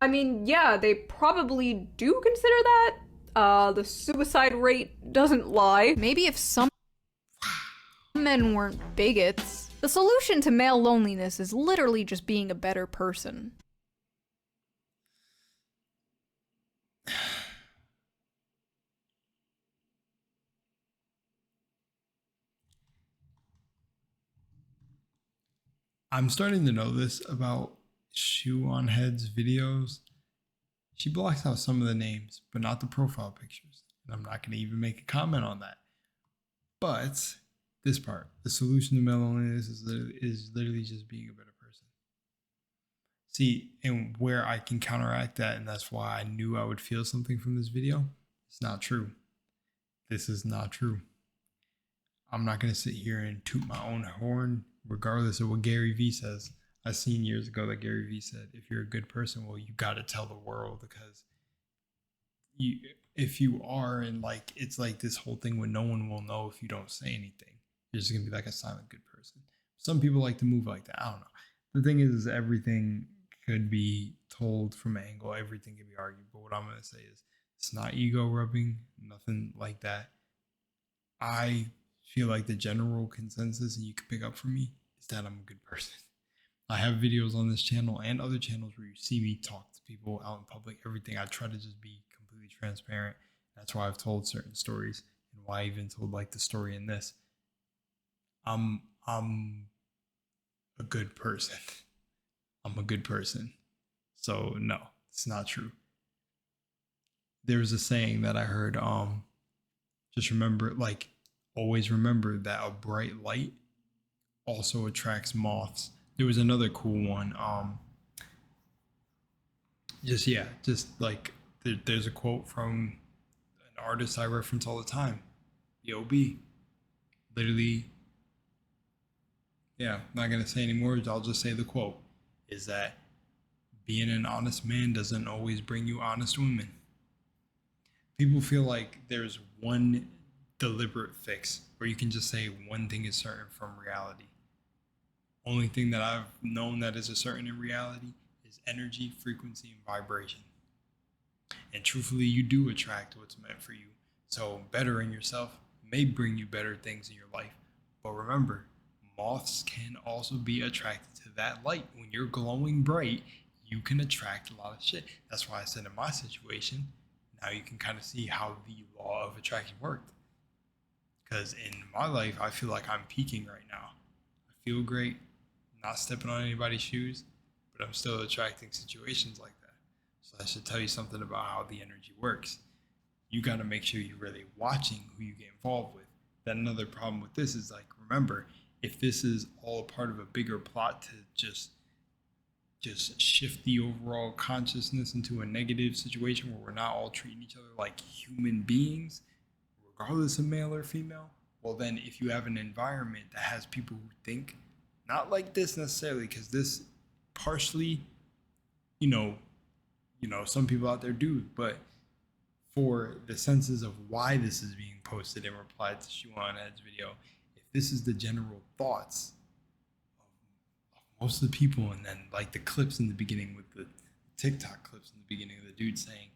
I mean, yeah, they probably do consider that. The suicide rate doesn't lie. Maybe if some men weren't bigots. The solution to male loneliness is literally just being a better person. I'm starting to know this about Shoe0nHead's videos. She blocks out some of the names, but not the profile pictures. And I'm not going to even make a comment on that. But this part, the solution to male loneliness is literally just being a better person. See, and where I can counteract that, and that's why I knew I would feel something from this video, it's not true. This is not true. I'm not going to sit here and toot my own horn, regardless of what Gary Vee says. I seen years ago that Gary Vee said, if you're a good person, well, you got to tell the world, because if you are, and like, it's like this whole thing where no one will know if you don't say anything. You're just going to be like a silent good person. Some people like to move like that. I don't know. The thing is everything could be told from an angle. Everything can be argued. But what I'm going to say is it's not ego rubbing, nothing like that. I feel like the general consensus, and you can pick up from me, is that I'm a good person. I have videos on this channel and other channels where you see me talk to people out in public, everything. I try to just be completely transparent. That's why I've told certain stories, and why I even told like the story in this. I'm a good person. I'm a good person. So no, it's not true. There's a saying that I heard, just remember, like, always remember that a bright light also attracts moths. There was another cool one. Just like there's a quote from an artist I reference all the time, B.O.B. Literally, yeah, not gonna say any more. I'll just say the quote is that being an honest man doesn't always bring you honest women. People feel like there's one deliberate fix where you can just say one thing is certain from reality. Only thing that I've known that is a certain in reality is energy, frequency, and vibration. And truthfully, you do attract what's meant for you. So bettering yourself may bring you better things in your life. But remember, moths can also be attracted to that light. When you're glowing bright, you can attract a lot of shit. That's why I said in my situation, now you can kind of see how the law of attraction worked. Because in my life, I feel like I'm peaking right now. I feel great, not stepping on anybody's shoes, but I'm still attracting situations like that. So that should tell you something about how the energy works. You got to make sure you're really watching who you get involved with. Then another problem with this is, like, remember, if this is all a part of a bigger plot to just shift the overall consciousness into a negative situation where we're not all treating each other like human beings, regardless of male or female. Well, then if you have an environment that has people who think not like this necessarily, because this partially, some people out there do, but for the senses of why this is being posted in reply to Shoe0nHead's video, if this is the general thoughts of most of the people, and then like the clips in the beginning with the TikTok clips in the beginning of the dude saying,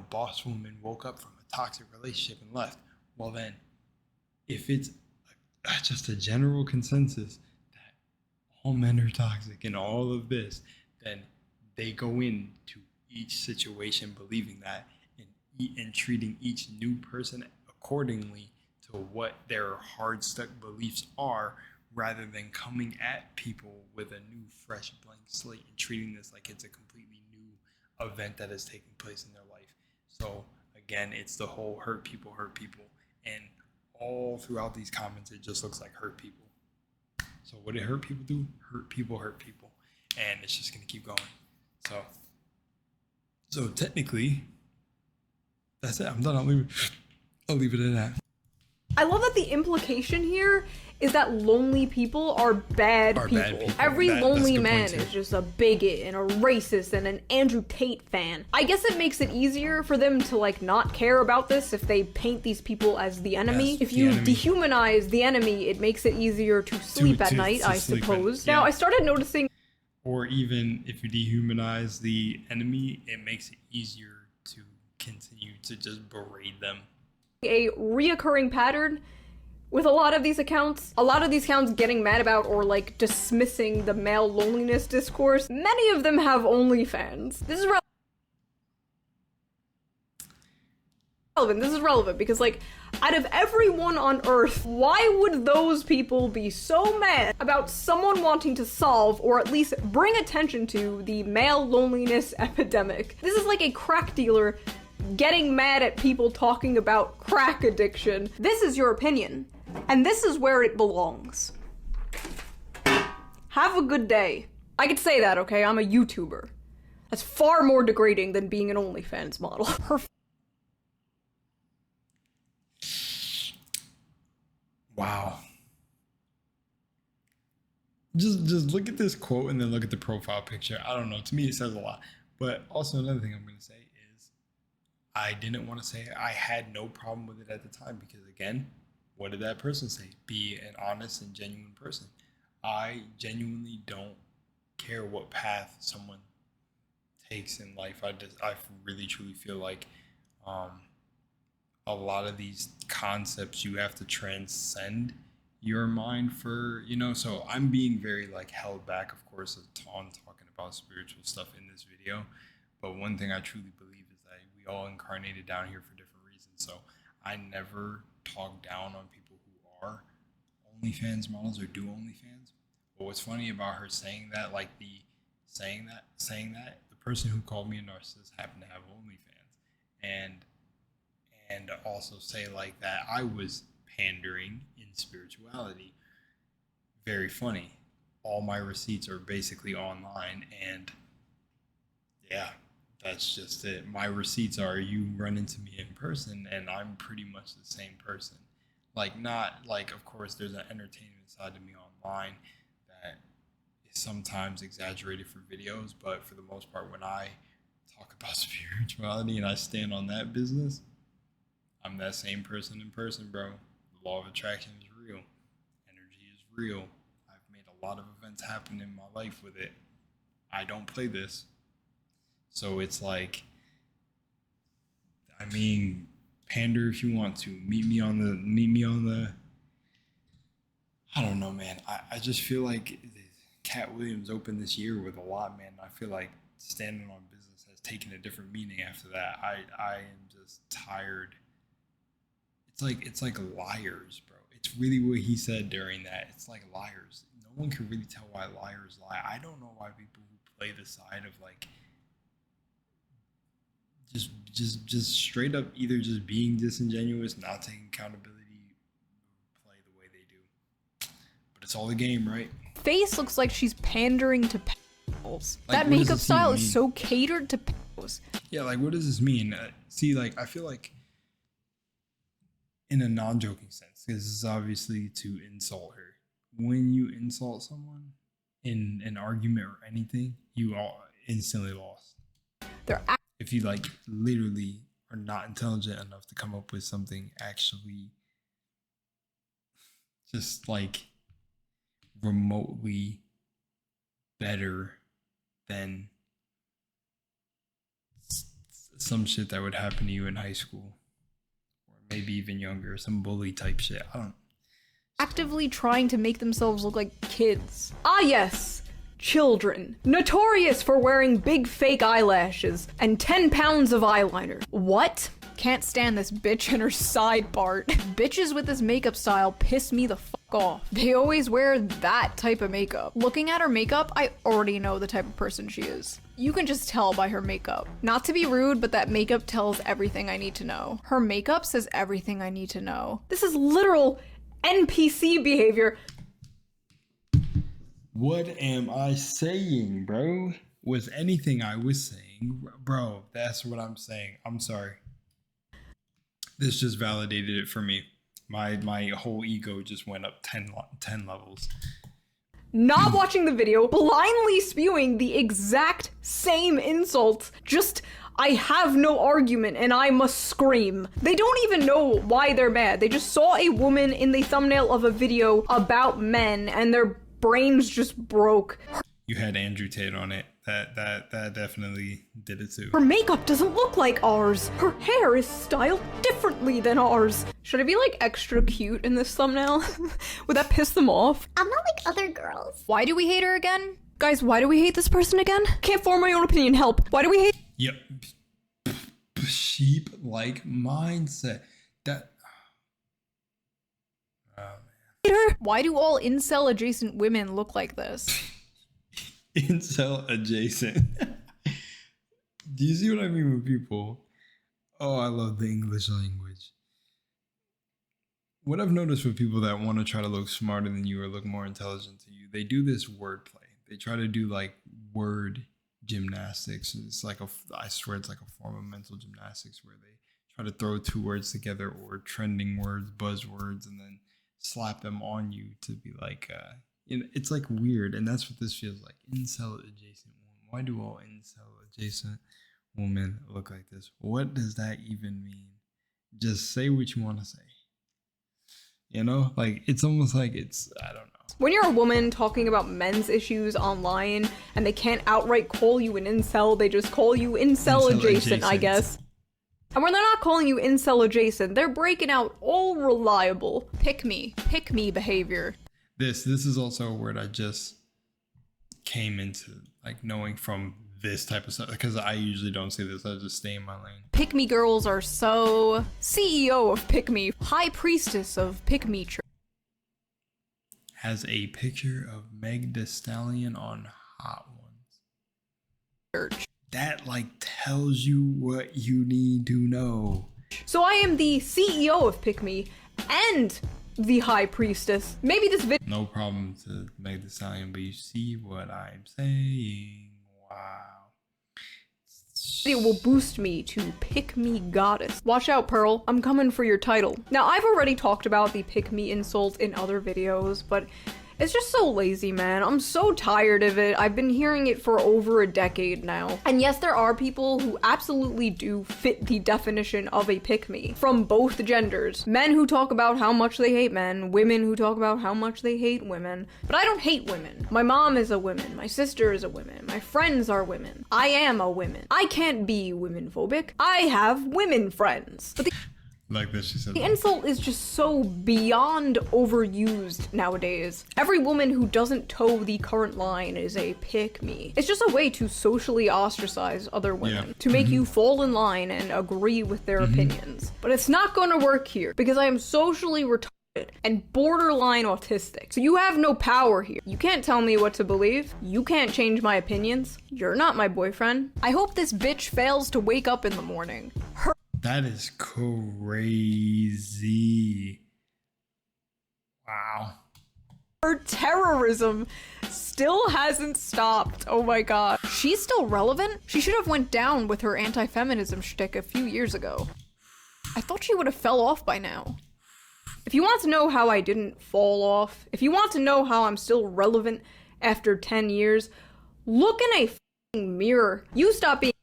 boss woman woke up from a toxic relationship and left. Well then, if it's just a general consensus that all men are toxic and all of this, then they go into each situation believing that and treating each new person accordingly to what their hard stuck beliefs are, rather than coming at people with a new fresh blank slate and treating this like it's a completely new event that has taken place in their life. So again, it's the whole hurt people, and all throughout these comments it just looks like hurt people. So what did hurt people do? Hurt people, and it's just gonna keep going. So technically that's it. I'm done. I'll leave it at that. I love that the implication here is that lonely people are bad people. Every lonely man is just a bigot and a racist and an Andrew Tate fan. I guess it makes it easier for them to like not care about this if they paint these people as the enemy. If you dehumanize the enemy, it makes it easier to sleep at night, I suppose. Now, I started noticing, or even if you dehumanize the enemy, it makes it easier to continue to just berate them. A reoccurring pattern with a lot of these accounts. A lot of these accounts getting mad about or like dismissing the male loneliness discourse. Many of them have OnlyFans. This is relevant. This is relevant because like out of everyone on earth, why would those people be so mad about someone wanting to solve or at least bring attention to the male loneliness epidemic? This is like a crack dealer getting mad at people talking about crack addiction. This is your opinion, and this is where it belongs. Have a good day. I could say that, okay? I'm a YouTuber. That's far more degrading than being an OnlyFans model. Wow. Just look at this quote and then look at the profile picture. I don't know. To me, it says a lot. But also another thing I'm going to say is I didn't want to say it. I had no problem with it at the time because, again, what did that person say? Be an honest and genuine person. I genuinely don't care what path someone takes in life. I really truly feel like a lot of these concepts you have to transcend your mind for, so I'm being very like held back, of course, on talking about spiritual stuff in this video. But one thing I truly believe is that we all incarnated down here for different reasons. So I never talk down on people who are OnlyFans models or do OnlyFans. But what's funny about her saying that, like saying that, the person who called me a narcissist happened to have OnlyFans, and also say like that I was pandering in spirituality. Very funny. All my receipts are basically online, and yeah, that's just it. My receipts are you run into me in person and I'm pretty much the same person. Like, not like, of course there's an entertainment side to me online that is sometimes exaggerated for videos, but for the most part, when I talk about spirituality and I stand on that business, I'm that same person in person, bro. The law of attraction is real. Energy is real. I've made a lot of events happen in my life with it. I don't play this. So it's like, I mean, pander if you want to. Meet me on the I don't know, man. I just feel like Cat Williams opened this year with a lot, man. I feel like standing on business has taken a different meaning after that. I am just tired. It's like liars, bro. It's really what he said during that. It's like liars. No one can really tell why liars lie. I don't know why people who play the side of like just straight up either just being disingenuous, not taking accountability, play the way they do. But it's all a game, right? Face looks like she's pandering to pedophiles. Like, that makeup style is so catered to pedophiles. Yeah, like what does this mean? See, like I feel like in a non-joking sense, because this is obviously to insult her. When you insult someone in an argument or anything, you all instantly lost. If you like literally are not intelligent enough to come up with something actually just like remotely better than some shit that would happen to you in high school, or maybe even younger, some bully type shit. I don't. Actively trying to make themselves look like kids. Ah yes, children. Notorious for wearing big fake eyelashes and 10 pounds of eyeliner. What? Can't stand this bitch and her side part. Bitches with this makeup style piss me the fuck off. They always wear that type of makeup. Looking at her makeup, I already know the type of person she is. You can just tell by her makeup. Not to be rude, but that makeup tells everything I need to know. Her makeup says everything I need to know. This is literal NPC behavior. What am I saying, bro? Was anything I was saying, bro? That's what I'm saying. I'm sorry. This just validated it for me. My whole ego just went up 10 levels. Not watching the video, blindly spewing the exact same insults. Just, I have no argument and I must scream. They don't even know why they're mad. They just saw a woman in the thumbnail of a video about men and their brains just broke. You had Andrew Tate on it. That definitely did it too. Her makeup doesn't look like ours. Her hair is styled differently than ours. Should I be like extra cute in this thumbnail? Would that piss them off? I'm not like other girls. Why do we hate her again? Guys, why do we hate this person again? Can't form my own opinion, help. Why do we hate? Yep. Sheep-like mindset. That. Oh, man. Her? Why do all incel adjacent women look like this? Incel adjacent. Do you see what I mean with people? Oh, I love the English language. What I've noticed with people that want to try to look smarter than you or look more intelligent to you, they do this wordplay. They try to do like word gymnastics. It's like I swear it's like a form of mental gymnastics where they try to throw two words together or trending words, buzzwords, and then slap them on you to be like, it's like weird. And that's what this feels like. Incel adjacent woman. Why do all incel adjacent women look like this? What does that even mean? Just say what you want to say. You know, like it's almost like it's, I don't know. When you're a woman talking about men's issues online and they can't outright call you an incel, they just call you incel adjacent, I guess. And when they're not calling you incel adjacent, they're breaking out all reliable pick me behavior. This is also a word I just came into like knowing from this type of stuff, because I usually don't say this. I just stay in my lane. Pick me girls are so CEO of pick me, high priestess of pick me. Has a picture of Meg Thee Stallion on Hot Ones. That like tells you what you need to know. So I am the CEO of pick me and the high priestess. Maybe this video. No problem to Meg Thee Stallion, but you see what I'm saying. Wow. It will boost me to pick me goddess. Watch out, Pearl. I'm coming for your title. Now, I've already talked about the pick me insult in other videos, but it's just so lazy, man. I'm so tired of it. I've been hearing it for over a decade now. And yes, there are people who absolutely do fit the definition of a pick-me from both genders. Men who talk about how much they hate men, women who talk about how much they hate women. But I don't hate women. My mom is a woman, my sister is a woman, my friends are women. I am a woman. I can't be women-phobic. I have women friends. But like this, she said. The insult is just so beyond overused nowadays. Every woman who doesn't toe the current line is a pick-me. It's just a way to socially ostracize other women, to make you fall in line and agree with their opinions. But it's not gonna work here, because I am socially retarded and borderline autistic. So you have no power here. You can't tell me what to believe. You can't change my opinions. You're not my boyfriend. I hope this bitch fails to wake up in the morning. That is crazy. Wow. Her terrorism still hasn't stopped. Oh my god. She's still relevant? She should have went down with her anti-feminism shtick a few years ago. I thought she would have fell off by now. If you want to know how I didn't fall off, if you want to know how I'm still relevant after 10 years, look in a f***ing mirror. You stop being—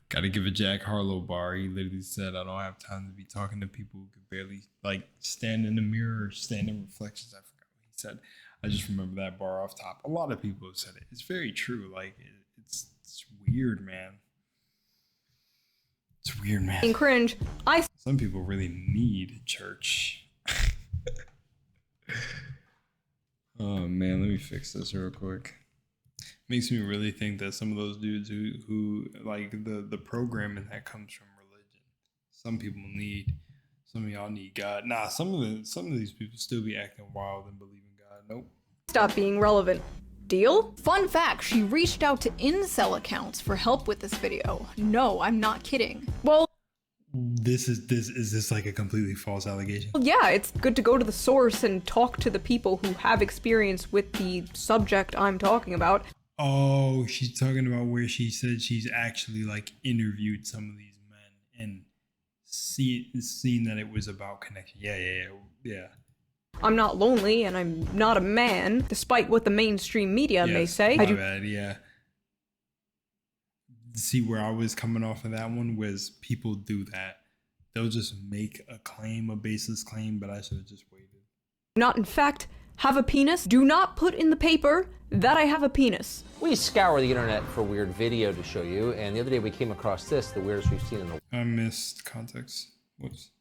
Gotta give a Jack Harlow bar. He literally said, I don't have time to be talking to people who could barely, like, stand in the mirror or stand in reflections. I forgot what he said. I just remember that bar off top. A lot of people have said it. It's very true. Like, it's weird, man. It's weird, man. cringe. Some people really need church. Oh, man. Let me fix this real quick. Makes me really think that some of those dudes who like the programming that comes from religion, some people need, some of y'all need God. Nah, some of these people still be acting wild and believe in God. Nope. Stop being relevant. Deal? Fun fact, she reached out to incel accounts for help with this video. No, I'm not kidding. Well, Is this like a completely false allegation? yeah, it's good to go to the source and talk to the people who have experience with the subject I'm talking about. Oh, she's talking about where she said she's actually like interviewed some of these men and seen that it was about connection. Yeah. I'm not lonely and I'm not a man, despite what the mainstream media may say. My bad, yeah. See, where I was coming off of that one was people do that. They'll just make a claim, a baseless claim, but I should have just waited. Not in fact have a penis. Do not put in the paper that I have a penis. We scour the internet for weird video to show you, and the other day we came across this, the weirdest we've seen in the— I missed context. Whoops.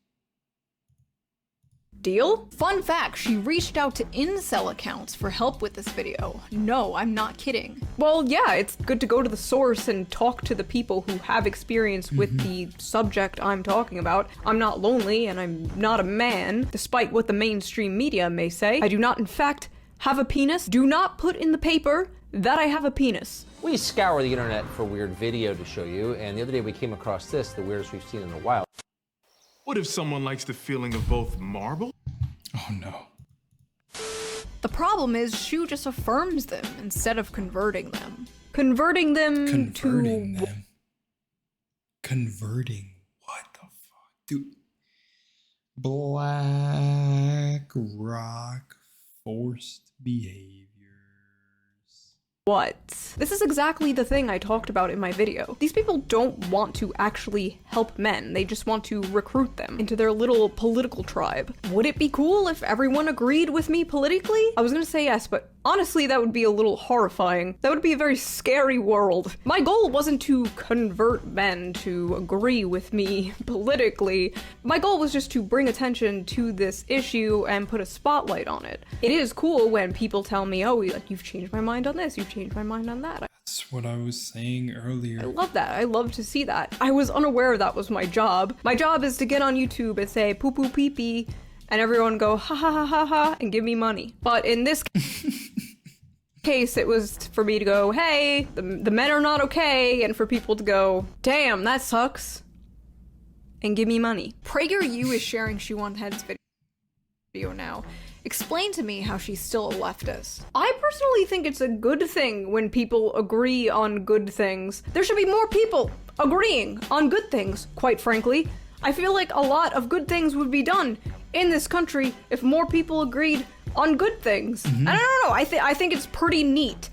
Deal? Fun fact, she reached out to incel accounts for help with this video. No, I'm not kidding. Well, yeah, it's good to go to the source and talk to the people who have experience with the subject I'm talking about. I'm not lonely and I'm not a man, despite what the mainstream media may say. I do not, in fact, have a penis. Do not put in the paper that I have a penis. We scour the internet for weird video to show you, and the other day we came across this, the weirdest we've seen in a while. What if someone likes the feeling of both marble? Oh no. The problem is Shoe just affirms them instead of converting them. Converting them. Converting what the fuck? Dude. Black rock forced behaviors. What? This is exactly the thing I talked about in my video. These people don't want to actually help men. They just want to recruit them into their little political tribe. Would it be cool if everyone agreed with me politically? I was gonna say yes, but honestly, that would be a little horrifying. That would be a very scary world. My goal wasn't to convert men to agree with me politically. My goal was just to bring attention to this issue and put a spotlight on it. It is cool when people tell me, oh, you've changed my mind on this, you've changed my mind on that. That's what I was saying earlier. I love that. I love to see that. I was unaware that was my job. My job is to get on YouTube and say poo poo pee pee, and everyone go ha ha ha ha ha and give me money. But in this case, it was for me to go, hey, the men are not okay, and for people to go, damn, that sucks, and give me money. PragerU is sharing Shoe0nHead's video now. Explain to me how she's still a leftist. I personally think it's a good thing when people agree on good things. There should be more people agreeing on good things, quite frankly. I feel like a lot of good things would be done in this country if more people agreed on good things. And I don't know, I think it's pretty neat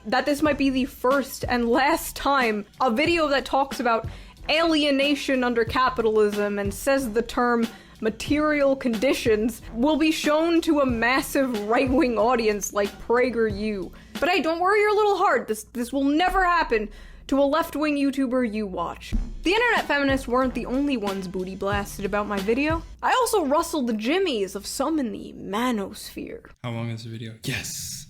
that this might be the first and last time a video that talks about alienation under capitalism and says the term material conditions will be shown to a massive right-wing audience like PragerU. But hey, don't worry your little heart, this will never happen to a left-wing YouTuber you watch. The internet feminists weren't the only ones booty blasted about my video. I also rustled the jimmies of some in the manosphere. How long is the video? Yes!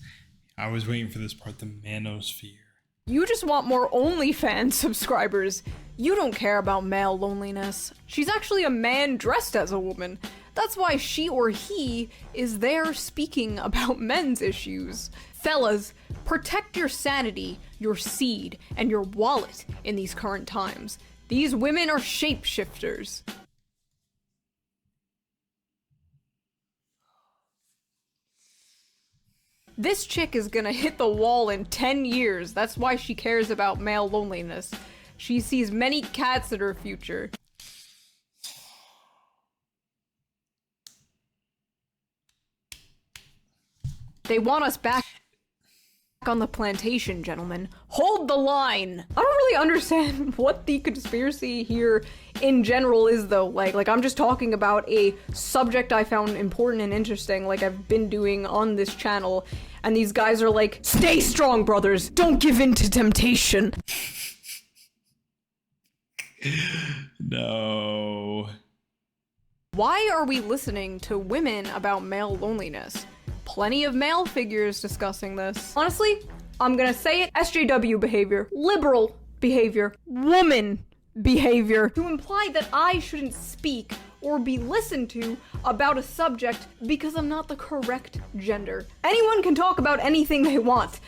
I was waiting for this part, the manosphere. You just want more OnlyFans subscribers. You don't care about male loneliness. She's actually a man dressed as a woman. That's why she or he is there speaking about men's issues. Fellas, protect your sanity, your seed, and your wallet in these current times. These women are shapeshifters. This chick is gonna hit the wall in 10 years. That's why she cares about male loneliness. She sees many cats in her future. They want us back on the plantation, gentlemen. Hold the line. I don't really understand what the conspiracy here in general is, though. Like I'm just talking about a subject I found important and interesting, like I've been doing on this channel, and these guys are like, stay strong, brothers. Don't give in to temptation. No. Why are we listening to women about male loneliness? Plenty of male figures discussing this. Honestly, I'm gonna say it, SJW behavior, liberal behavior, woman behavior, to imply that I shouldn't speak or be listened to about a subject because I'm not the correct gender. Anyone can talk about anything they want.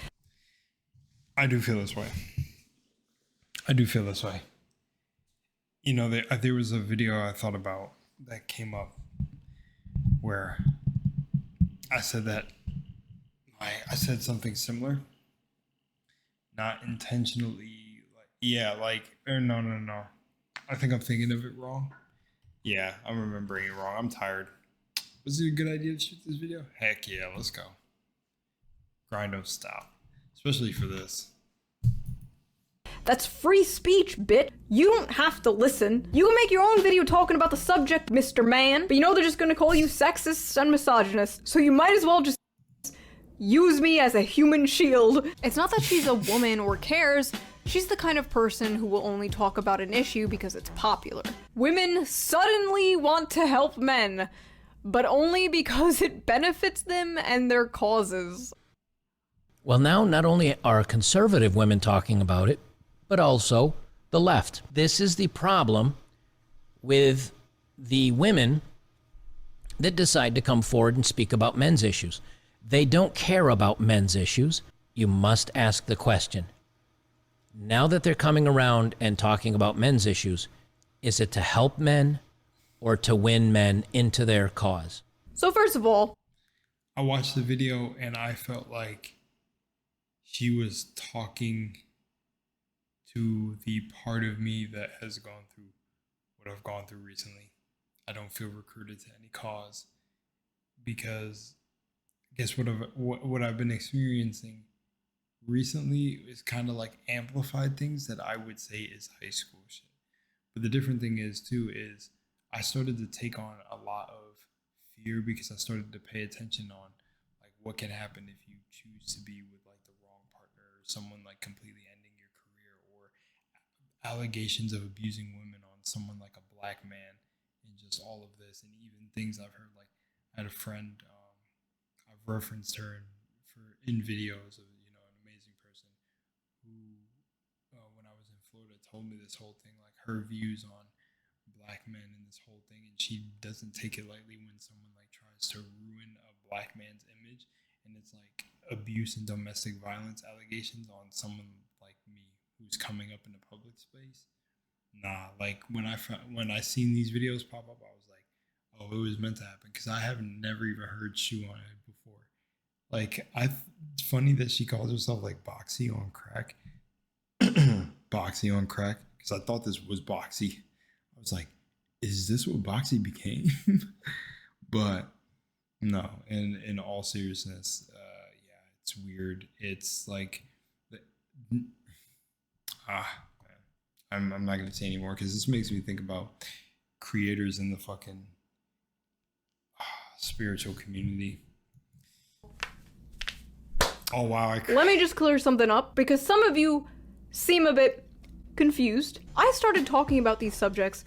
I do feel this way. I do feel this way. You know, there was a video I thought about that came up where I said that I said something similar, not intentionally, no. I think I'm thinking of it wrong. Yeah, I'm remembering it wrong. I'm tired. Was it a good idea to shoot this video? Heck yeah, let's go. Grind don't stop, especially for this. That's free speech, bit. You don't have to listen. You can make your own video talking about the subject, Mr. Man, but you know they're just gonna call you sexist and misogynist, so you might as well just use me as a human shield. It's not that she's a woman or cares. She's the kind of person who will only talk about an issue because it's popular. Women suddenly want to help men, but only because it benefits them and their causes. Well, now not only are conservative women talking about it, but also the left. This is the problem with the women that decide to come forward and speak about men's issues. They don't care about men's issues. You must ask the question. Now that they're coming around and talking about men's issues, is it to help men or to win men into their cause? So first of all, I watched the video and I felt like she was talking to the part of me that has gone through what I've gone through recently. I don't feel recruited to any cause because I guess what I've been experiencing recently is kind of like amplified things that I would say is high school shit. But the different thing is too is I started to take on a lot of fear because I started to pay attention on like what can happen if you choose to be with like the wrong partner or someone like completely ending your career, or allegations of abusing women on someone like a black man, and just all of this, and even things I've heard. Like I had a friend, I've referenced her in videos of, you know, an amazing person who when I was in Florida told me this whole thing, like her views on black men and this whole thing, and she doesn't take it lightly when someone like tries to ruin a black man's image, and it's like abuse and domestic violence allegations on someone like me who's coming up in a public space. Nah, like when I seen these videos pop up, I was like, oh, it was meant to happen, because I have never even heard Shoe0nHead before. Like it's funny that she calls herself like Boxy on crack. Boxy on crack, because I thought this was Boxy. I was like, is this what Boxy became? But no, in all seriousness, yeah, it's weird. It's like, I'm not going to say anymore because this makes me think about creators in the fucking spiritual community. Oh, wow. Let me just clear something up, because some of you seem a bit confused. I started talking about these subjects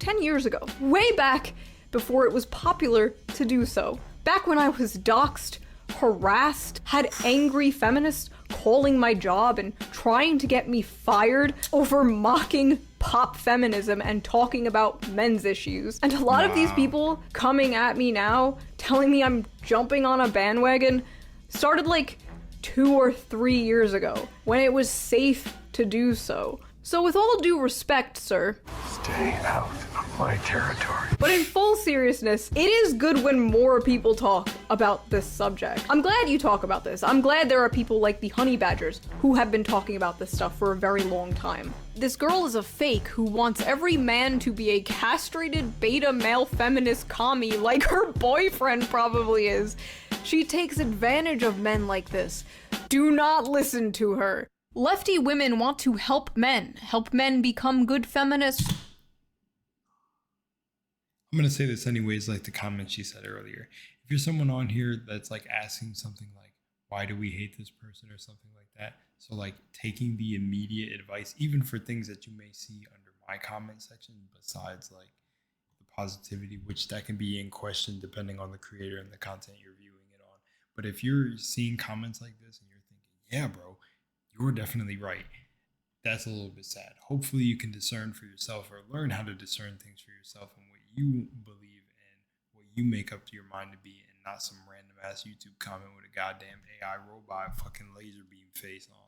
10 years ago, way back before it was popular to do so. Back when I was doxxed, harassed, had angry feminists calling my job and trying to get me fired over mocking pop feminism and talking about men's issues. And a lot of these people coming at me now, telling me I'm jumping on a bandwagon, started like 2 or 3 years ago, when it was safe to do so. So with all due respect, sir, stay out of my territory. But in full seriousness, it is good when more people talk about this subject. I'm glad you talk about this. I'm glad there are people like the Honey Badgers who have been talking about this stuff for a very long time. This girl is a fake who wants every man to be a castrated beta male feminist commie like her boyfriend probably is. She takes advantage of men like this. Do not listen to her. Lefty women want to help men become good feminists. I'm gonna say this anyways, like the comment she said earlier. If you're someone on here that's like asking something like, why do we hate this person or something like that? So like taking the immediate advice, even for things that you may see under my comment section, besides like the positivity, which that can be in question depending on the creator and the content you're viewing it on. But if you're seeing comments like this and you're thinking, yeah, bro, you're definitely right, that's a little bit sad. Hopefully you can discern for yourself, or learn how to discern things for yourself and what you believe and what you make up to your mind to be, and not some random ass YouTube comment with a goddamn AI robot fucking laser beam face on.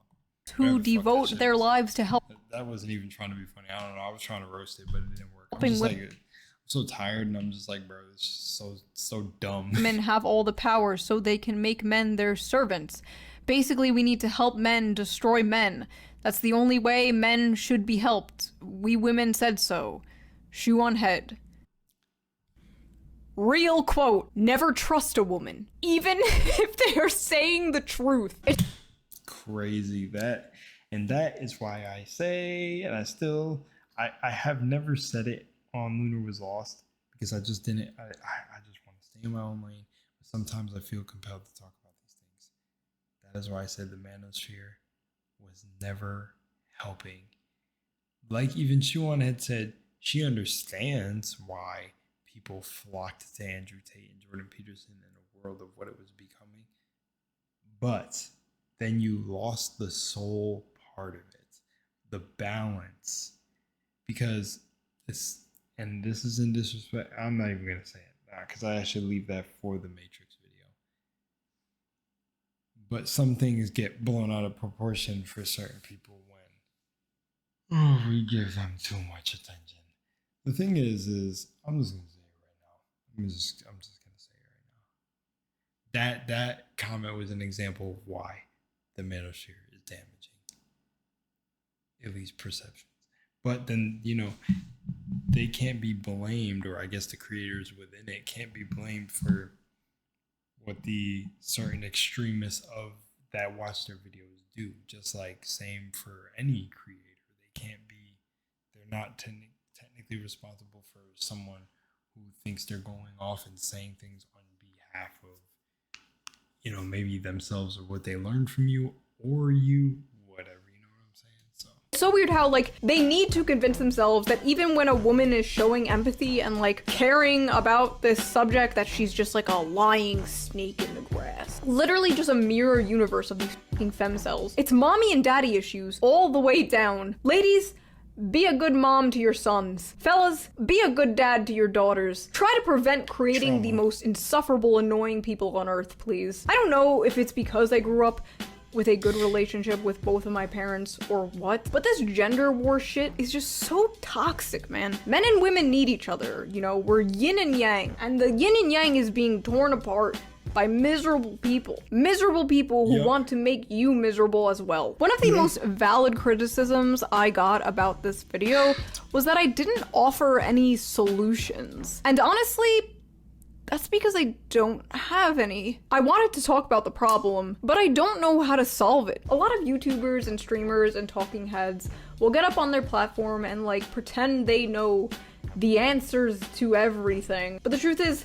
To devote their lives to help. That wasn't even trying to be funny. I don't know. I was trying to roast it, but it didn't work. I'm just like, I'm so tired, and I'm just like, bro, this is so dumb. Men have all the power so they can make men their servants. Basically, we need to help men destroy men. That's the only way men should be helped. We women said so. Shoe0nHead. Real quote. Never trust a woman, even if they are saying the truth. Crazy that, and that is why I say, and I have never said it on Lunar Was Lost, because I just didn't. I just want to stay in my own lane. But sometimes I feel compelled to talk about these things. That is why I said the manosphere was never helping. Like even Shoe0nHead said, she understands why people flocked to Andrew Tate and Jordan Peterson in a world of what it was becoming. But then you lost the soul part of it, the balance. Because this is in disrespect, I'm not even going to say it, because I should leave that for the Matrix video. But some things get blown out of proportion for certain people when we give them too much attention. The thing is I'm just gonna say it right now. I'm just gonna say it right now. That comment was an example of why the manosphere is damaging, at least perceptions. But then, they can't be blamed, or I guess the creators within it can't be blamed for what the certain extremists of that watch their videos do. Just like same for any creator. They're not technically responsible for someone who thinks they're going off and saying things on behalf of, maybe themselves or what they learned from you, or you, whatever, you know what I'm saying? So weird how, they need to convince themselves that even when a woman is showing empathy and, caring about this subject, that she's just, a lying snake in the grass. Literally just a mirror universe of these fucking femcells. It's mommy and daddy issues all the way down. Ladies, be a good mom to your sons. Fellas, be a good dad to your daughters. Try to prevent creating the most insufferable, annoying people on earth, please. I don't know if it's because I grew up with a good relationship with both of my parents or what, but this gender war shit is just so toxic, man. Men and women need each other, we're yin and yang, and the yin and yang is being torn apart by miserable people who want to make you miserable as well. One of the most valid criticisms I got about this video was that I didn't offer any solutions. And honestly, that's because I don't have any. I wanted to talk about the problem, but I don't know how to solve it. A lot of YouTubers and streamers and talking heads will get up on their platform and pretend they know the answers to everything. But the truth is,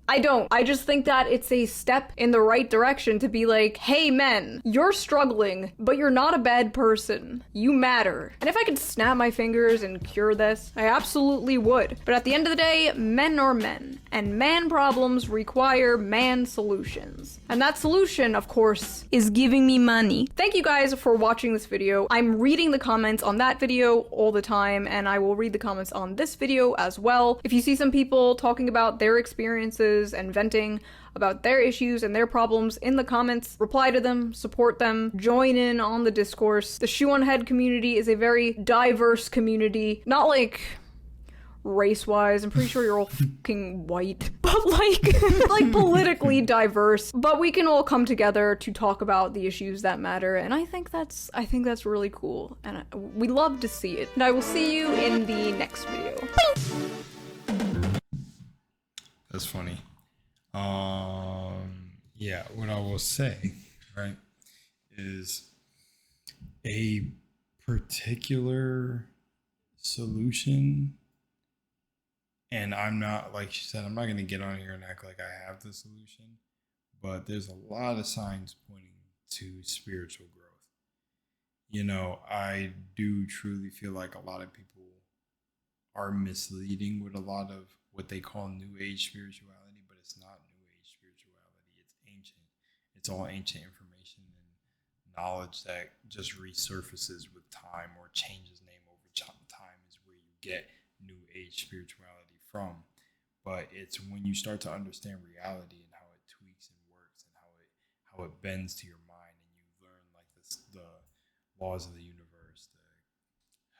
I don't. I just think that it's a step in the right direction to be like, hey men, you're struggling, but you're not a bad person. You matter. And if I could snap my fingers and cure this, I absolutely would. But at the end of the day, men are men, and man problems require man solutions. And that solution, of course, is giving me money. Thank you guys for watching this video. I'm reading the comments on that video all the time, and I will read the comments on this video as well. If you see some people talking about their experiences and venting about their issues and their problems in the comments, reply to them, support them, join in on the discourse. The Shoe0nHead community is a very diverse community, not race-wise, I'm pretty sure you're all fucking white, but politically diverse. But we can all come together to talk about the issues that matter, and I think that's really cool, and we love to see it. And I will see you in the next video. That's funny. Yeah, what I will say, right, is a particular solution, and I'm not, like she said, I'm not going to get on here and act like I have the solution, but there's a lot of signs pointing to spiritual growth. You know, I do truly feel like a lot of people are misleading with a lot of what they call new age spirituality, but it's not new age spirituality. It's ancient. It's all ancient information and knowledge that just resurfaces with time or changes name over time is where you get new age spirituality from. But it's when you start to understand reality and how it tweaks and works and how it bends to your mind, and you learn like the laws of the universe, the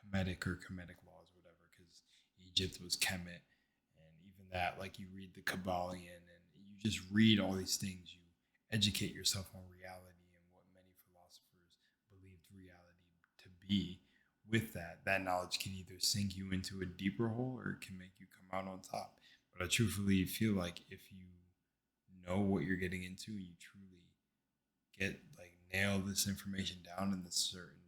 Hermetic or Kemetic laws, whatever, because Egypt was Kemet, and even that, like you read the Kabbalion and you just read all these things, you educate yourself on reality and what many philosophers believed reality to be. With that knowledge can either sink you into a deeper hole or it can make you come out on top. But I truthfully feel like if you know what you're getting into, you truly get like nail this information down in the certain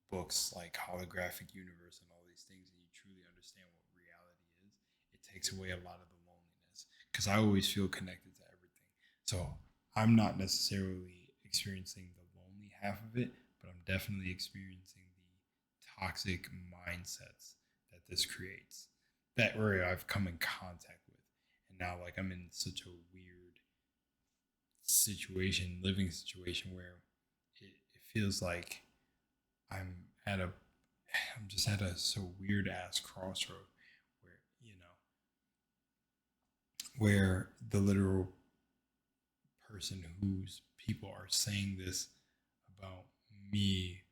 books like Holographic Universe and all these things, and you truly understand what reality is, it takes away a lot of the loneliness, because I always feel connected to everything. So I'm not necessarily experiencing the lonely half of it, but I'm definitely experiencing the toxic mindsets that this creates, that where I've come in contact with. And now like I'm in such a weird situation, living situation, where it feels like I'm just at a so weird ass crossroad where, you know, where the literal person whose people are saying this about me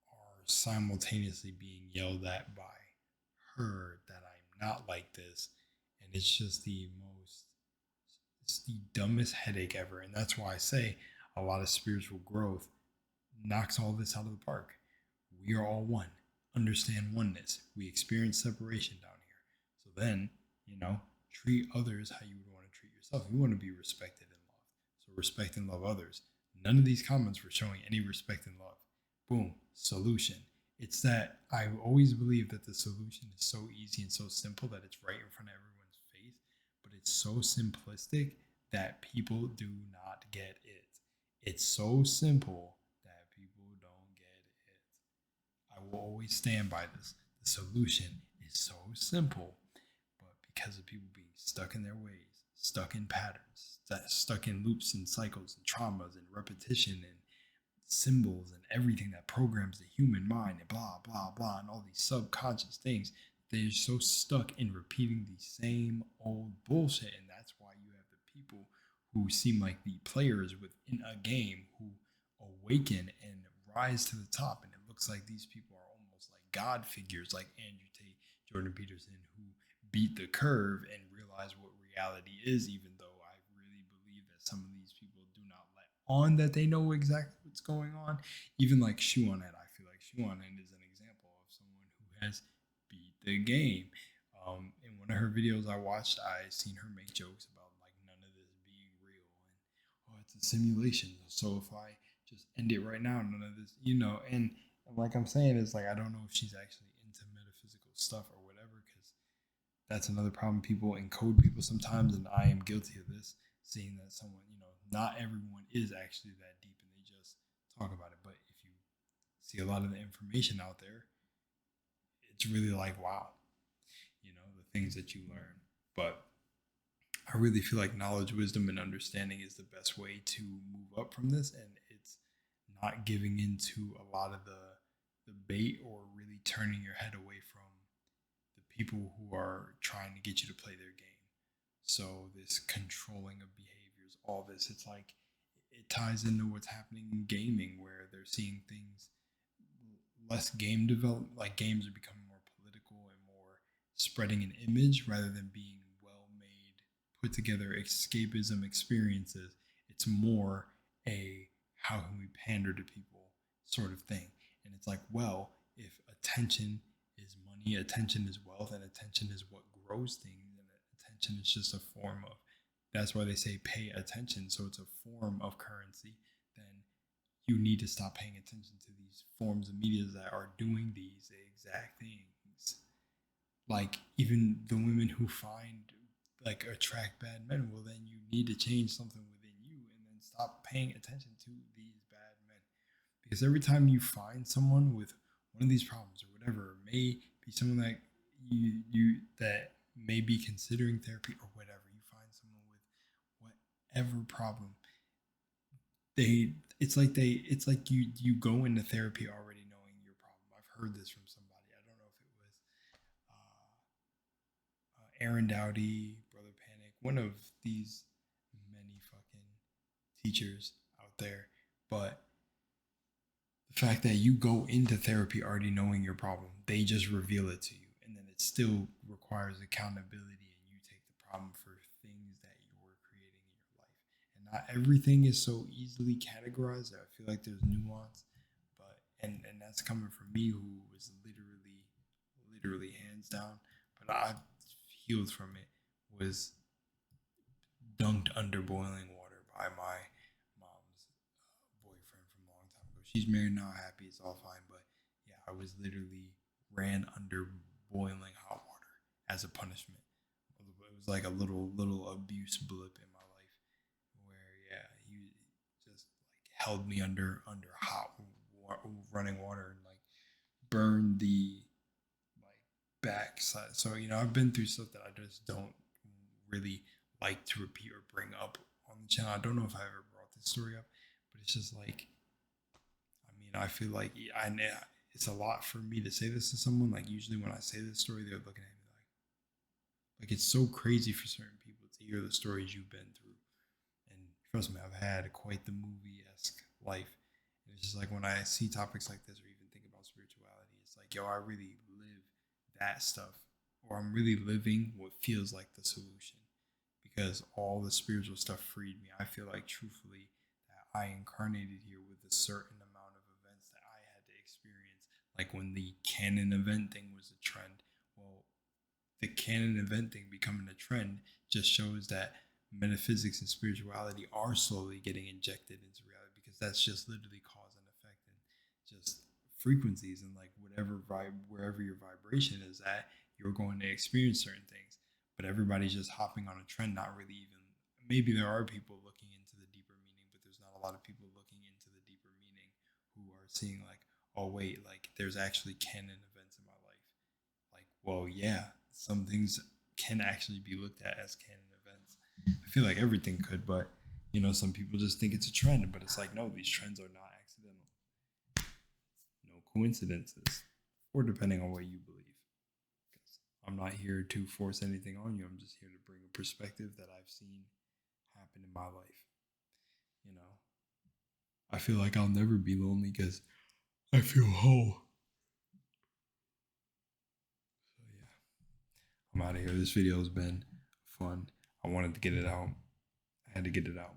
are simultaneously being yelled at by her that I'm not like this. And it's just it's the dumbest headache ever. And that's why I say a lot of spiritual growth knocks all this out of the park. We are all one. Understand oneness. We experience separation down here. So then, you know, treat others how you would want to treat yourself. You want to be respected and loved. So respect and love others. None of these comments were showing any respect and love. Boom. Solution. It's that I always believe that the solution is so easy and so simple that it's right in front of everyone's face, but it's so simplistic that people do not get it. It's so simple that people don't get it. I will always stand by this. The solution is so simple, but because of people being stuck in their ways, stuck in patterns, stuck in loops and cycles and traumas and repetition and symbols and everything that programs the human mind and blah, blah, blah, and all these subconscious things, they're so stuck in repeating the same old bullshit. And that's why you have the people who seem like the players within a game who awaken and rise to the top. And it looks like these people are almost like God figures, like Andrew Tate, Jordan Peterson, who beat the curve and realize what reality is, even though I really believe that some of these people do not let on that they know exactly what's going on. Even like Shoe0nHead, I feel like Shoe0nHead is an example of someone who has beat the game. In one of her videos I watched, I seen her make jokes about like none of this being real and it's a simulation. So if I just end it right now, none of this, you know, and like I'm saying, is like I don't know if she's actually into metaphysical stuff or whatever, because that's another problem. People encode people sometimes, and I am guilty of this, seeing that someone, you know, not everyone is actually that deep and they just talk about it. But if you see a lot of the information out there, it's really like, wow, you know, the things that you learn. But I really feel like knowledge, wisdom, and understanding is the best way to move up from this. And it's not giving into a lot of the bait or really turning your head away from the people who are trying to get you to play their game. So this controlling of behaviors, all this, it's like it ties into what's happening in gaming, where they're seeing things less game development, like games are becoming more political and more spreading an image rather than being well made, put together escapism experiences. It's more a how can we pander to people sort of thing. And it's like, well, if attention is money, attention is wealth, and attention is what grows things, and attention is just a form of that's why they say pay attention. So it's a form of currency. Then you need to stop paying attention to these forms of media that are doing these exact things. Like even the women who find like attract bad men, well then you need to change something within you and then stop paying attention to these bad men. Because every time you find someone with one of these problems or whatever, it may be someone that you that may be considering therapy or whatever, you find someone with whatever problem, it's like you go into therapy already knowing your problem. I've heard this from somebody. I don't know if it was Aaron Dowdy, Brother Panic, one of these many fucking teachers out there. But the fact that you go into therapy already knowing your problem, they just reveal it to you, and then it still requires accountability, and you take the problem for things that you're creating in your life. And not everything is so easily categorized. I feel like there's nuance, but and that's coming from me, who was literally hands down. But I healed from it, was dunked under boiling water by my mom's boyfriend from a long time ago. She's married now, happy, it's all fine. But yeah, I was literally ran under boiling hot water as a punishment. It was like a little abuse blip in my life, where yeah, he just like held me under hot running water and like burned the backside. So I've been through stuff that I just don't really like to repeat or bring up on the channel. I don't know if I ever brought this story up, but it's just like, I feel like it's a lot for me to say this to someone. Like usually when I say this story, they're looking at me like it's so crazy for certain people to hear the stories you've been through. And trust me, I've had quite the movie-esque life. And it's just like when I see topics like this or even think about spirituality, it's like, yo, I really live that stuff, or I'm really living what feels like the solution, because all the spiritual stuff freed me. I feel like truthfully that I incarnated here with a certain amount of events that I had to experience. Like when the canon event thing was a trend, well, the canon event thing becoming a trend just shows that metaphysics and spirituality are slowly getting injected into reality, because that's just literally cause and effect, and just frequencies, and like wherever your vibration is at, you're going to experience certain things. But everybody's just hopping on a trend, not really even, maybe there are people looking into the deeper meaning, but there's not a lot of people looking into the deeper meaning who are seeing like, oh wait, like there's actually canon events in my life. Like, well, yeah, some things can actually be looked at as canon events. I feel like everything could, but some people just think it's a trend, but it's like, no, these trends are not accidental. No coincidences, or depending on what you believe. Because I'm not here to force anything on you. I'm just here to bring a perspective that I've seen happen in my life. I feel like I'll never be lonely because I feel whole. So yeah, I'm out of here. This video has been fun. I wanted to get it out. I had to get it out.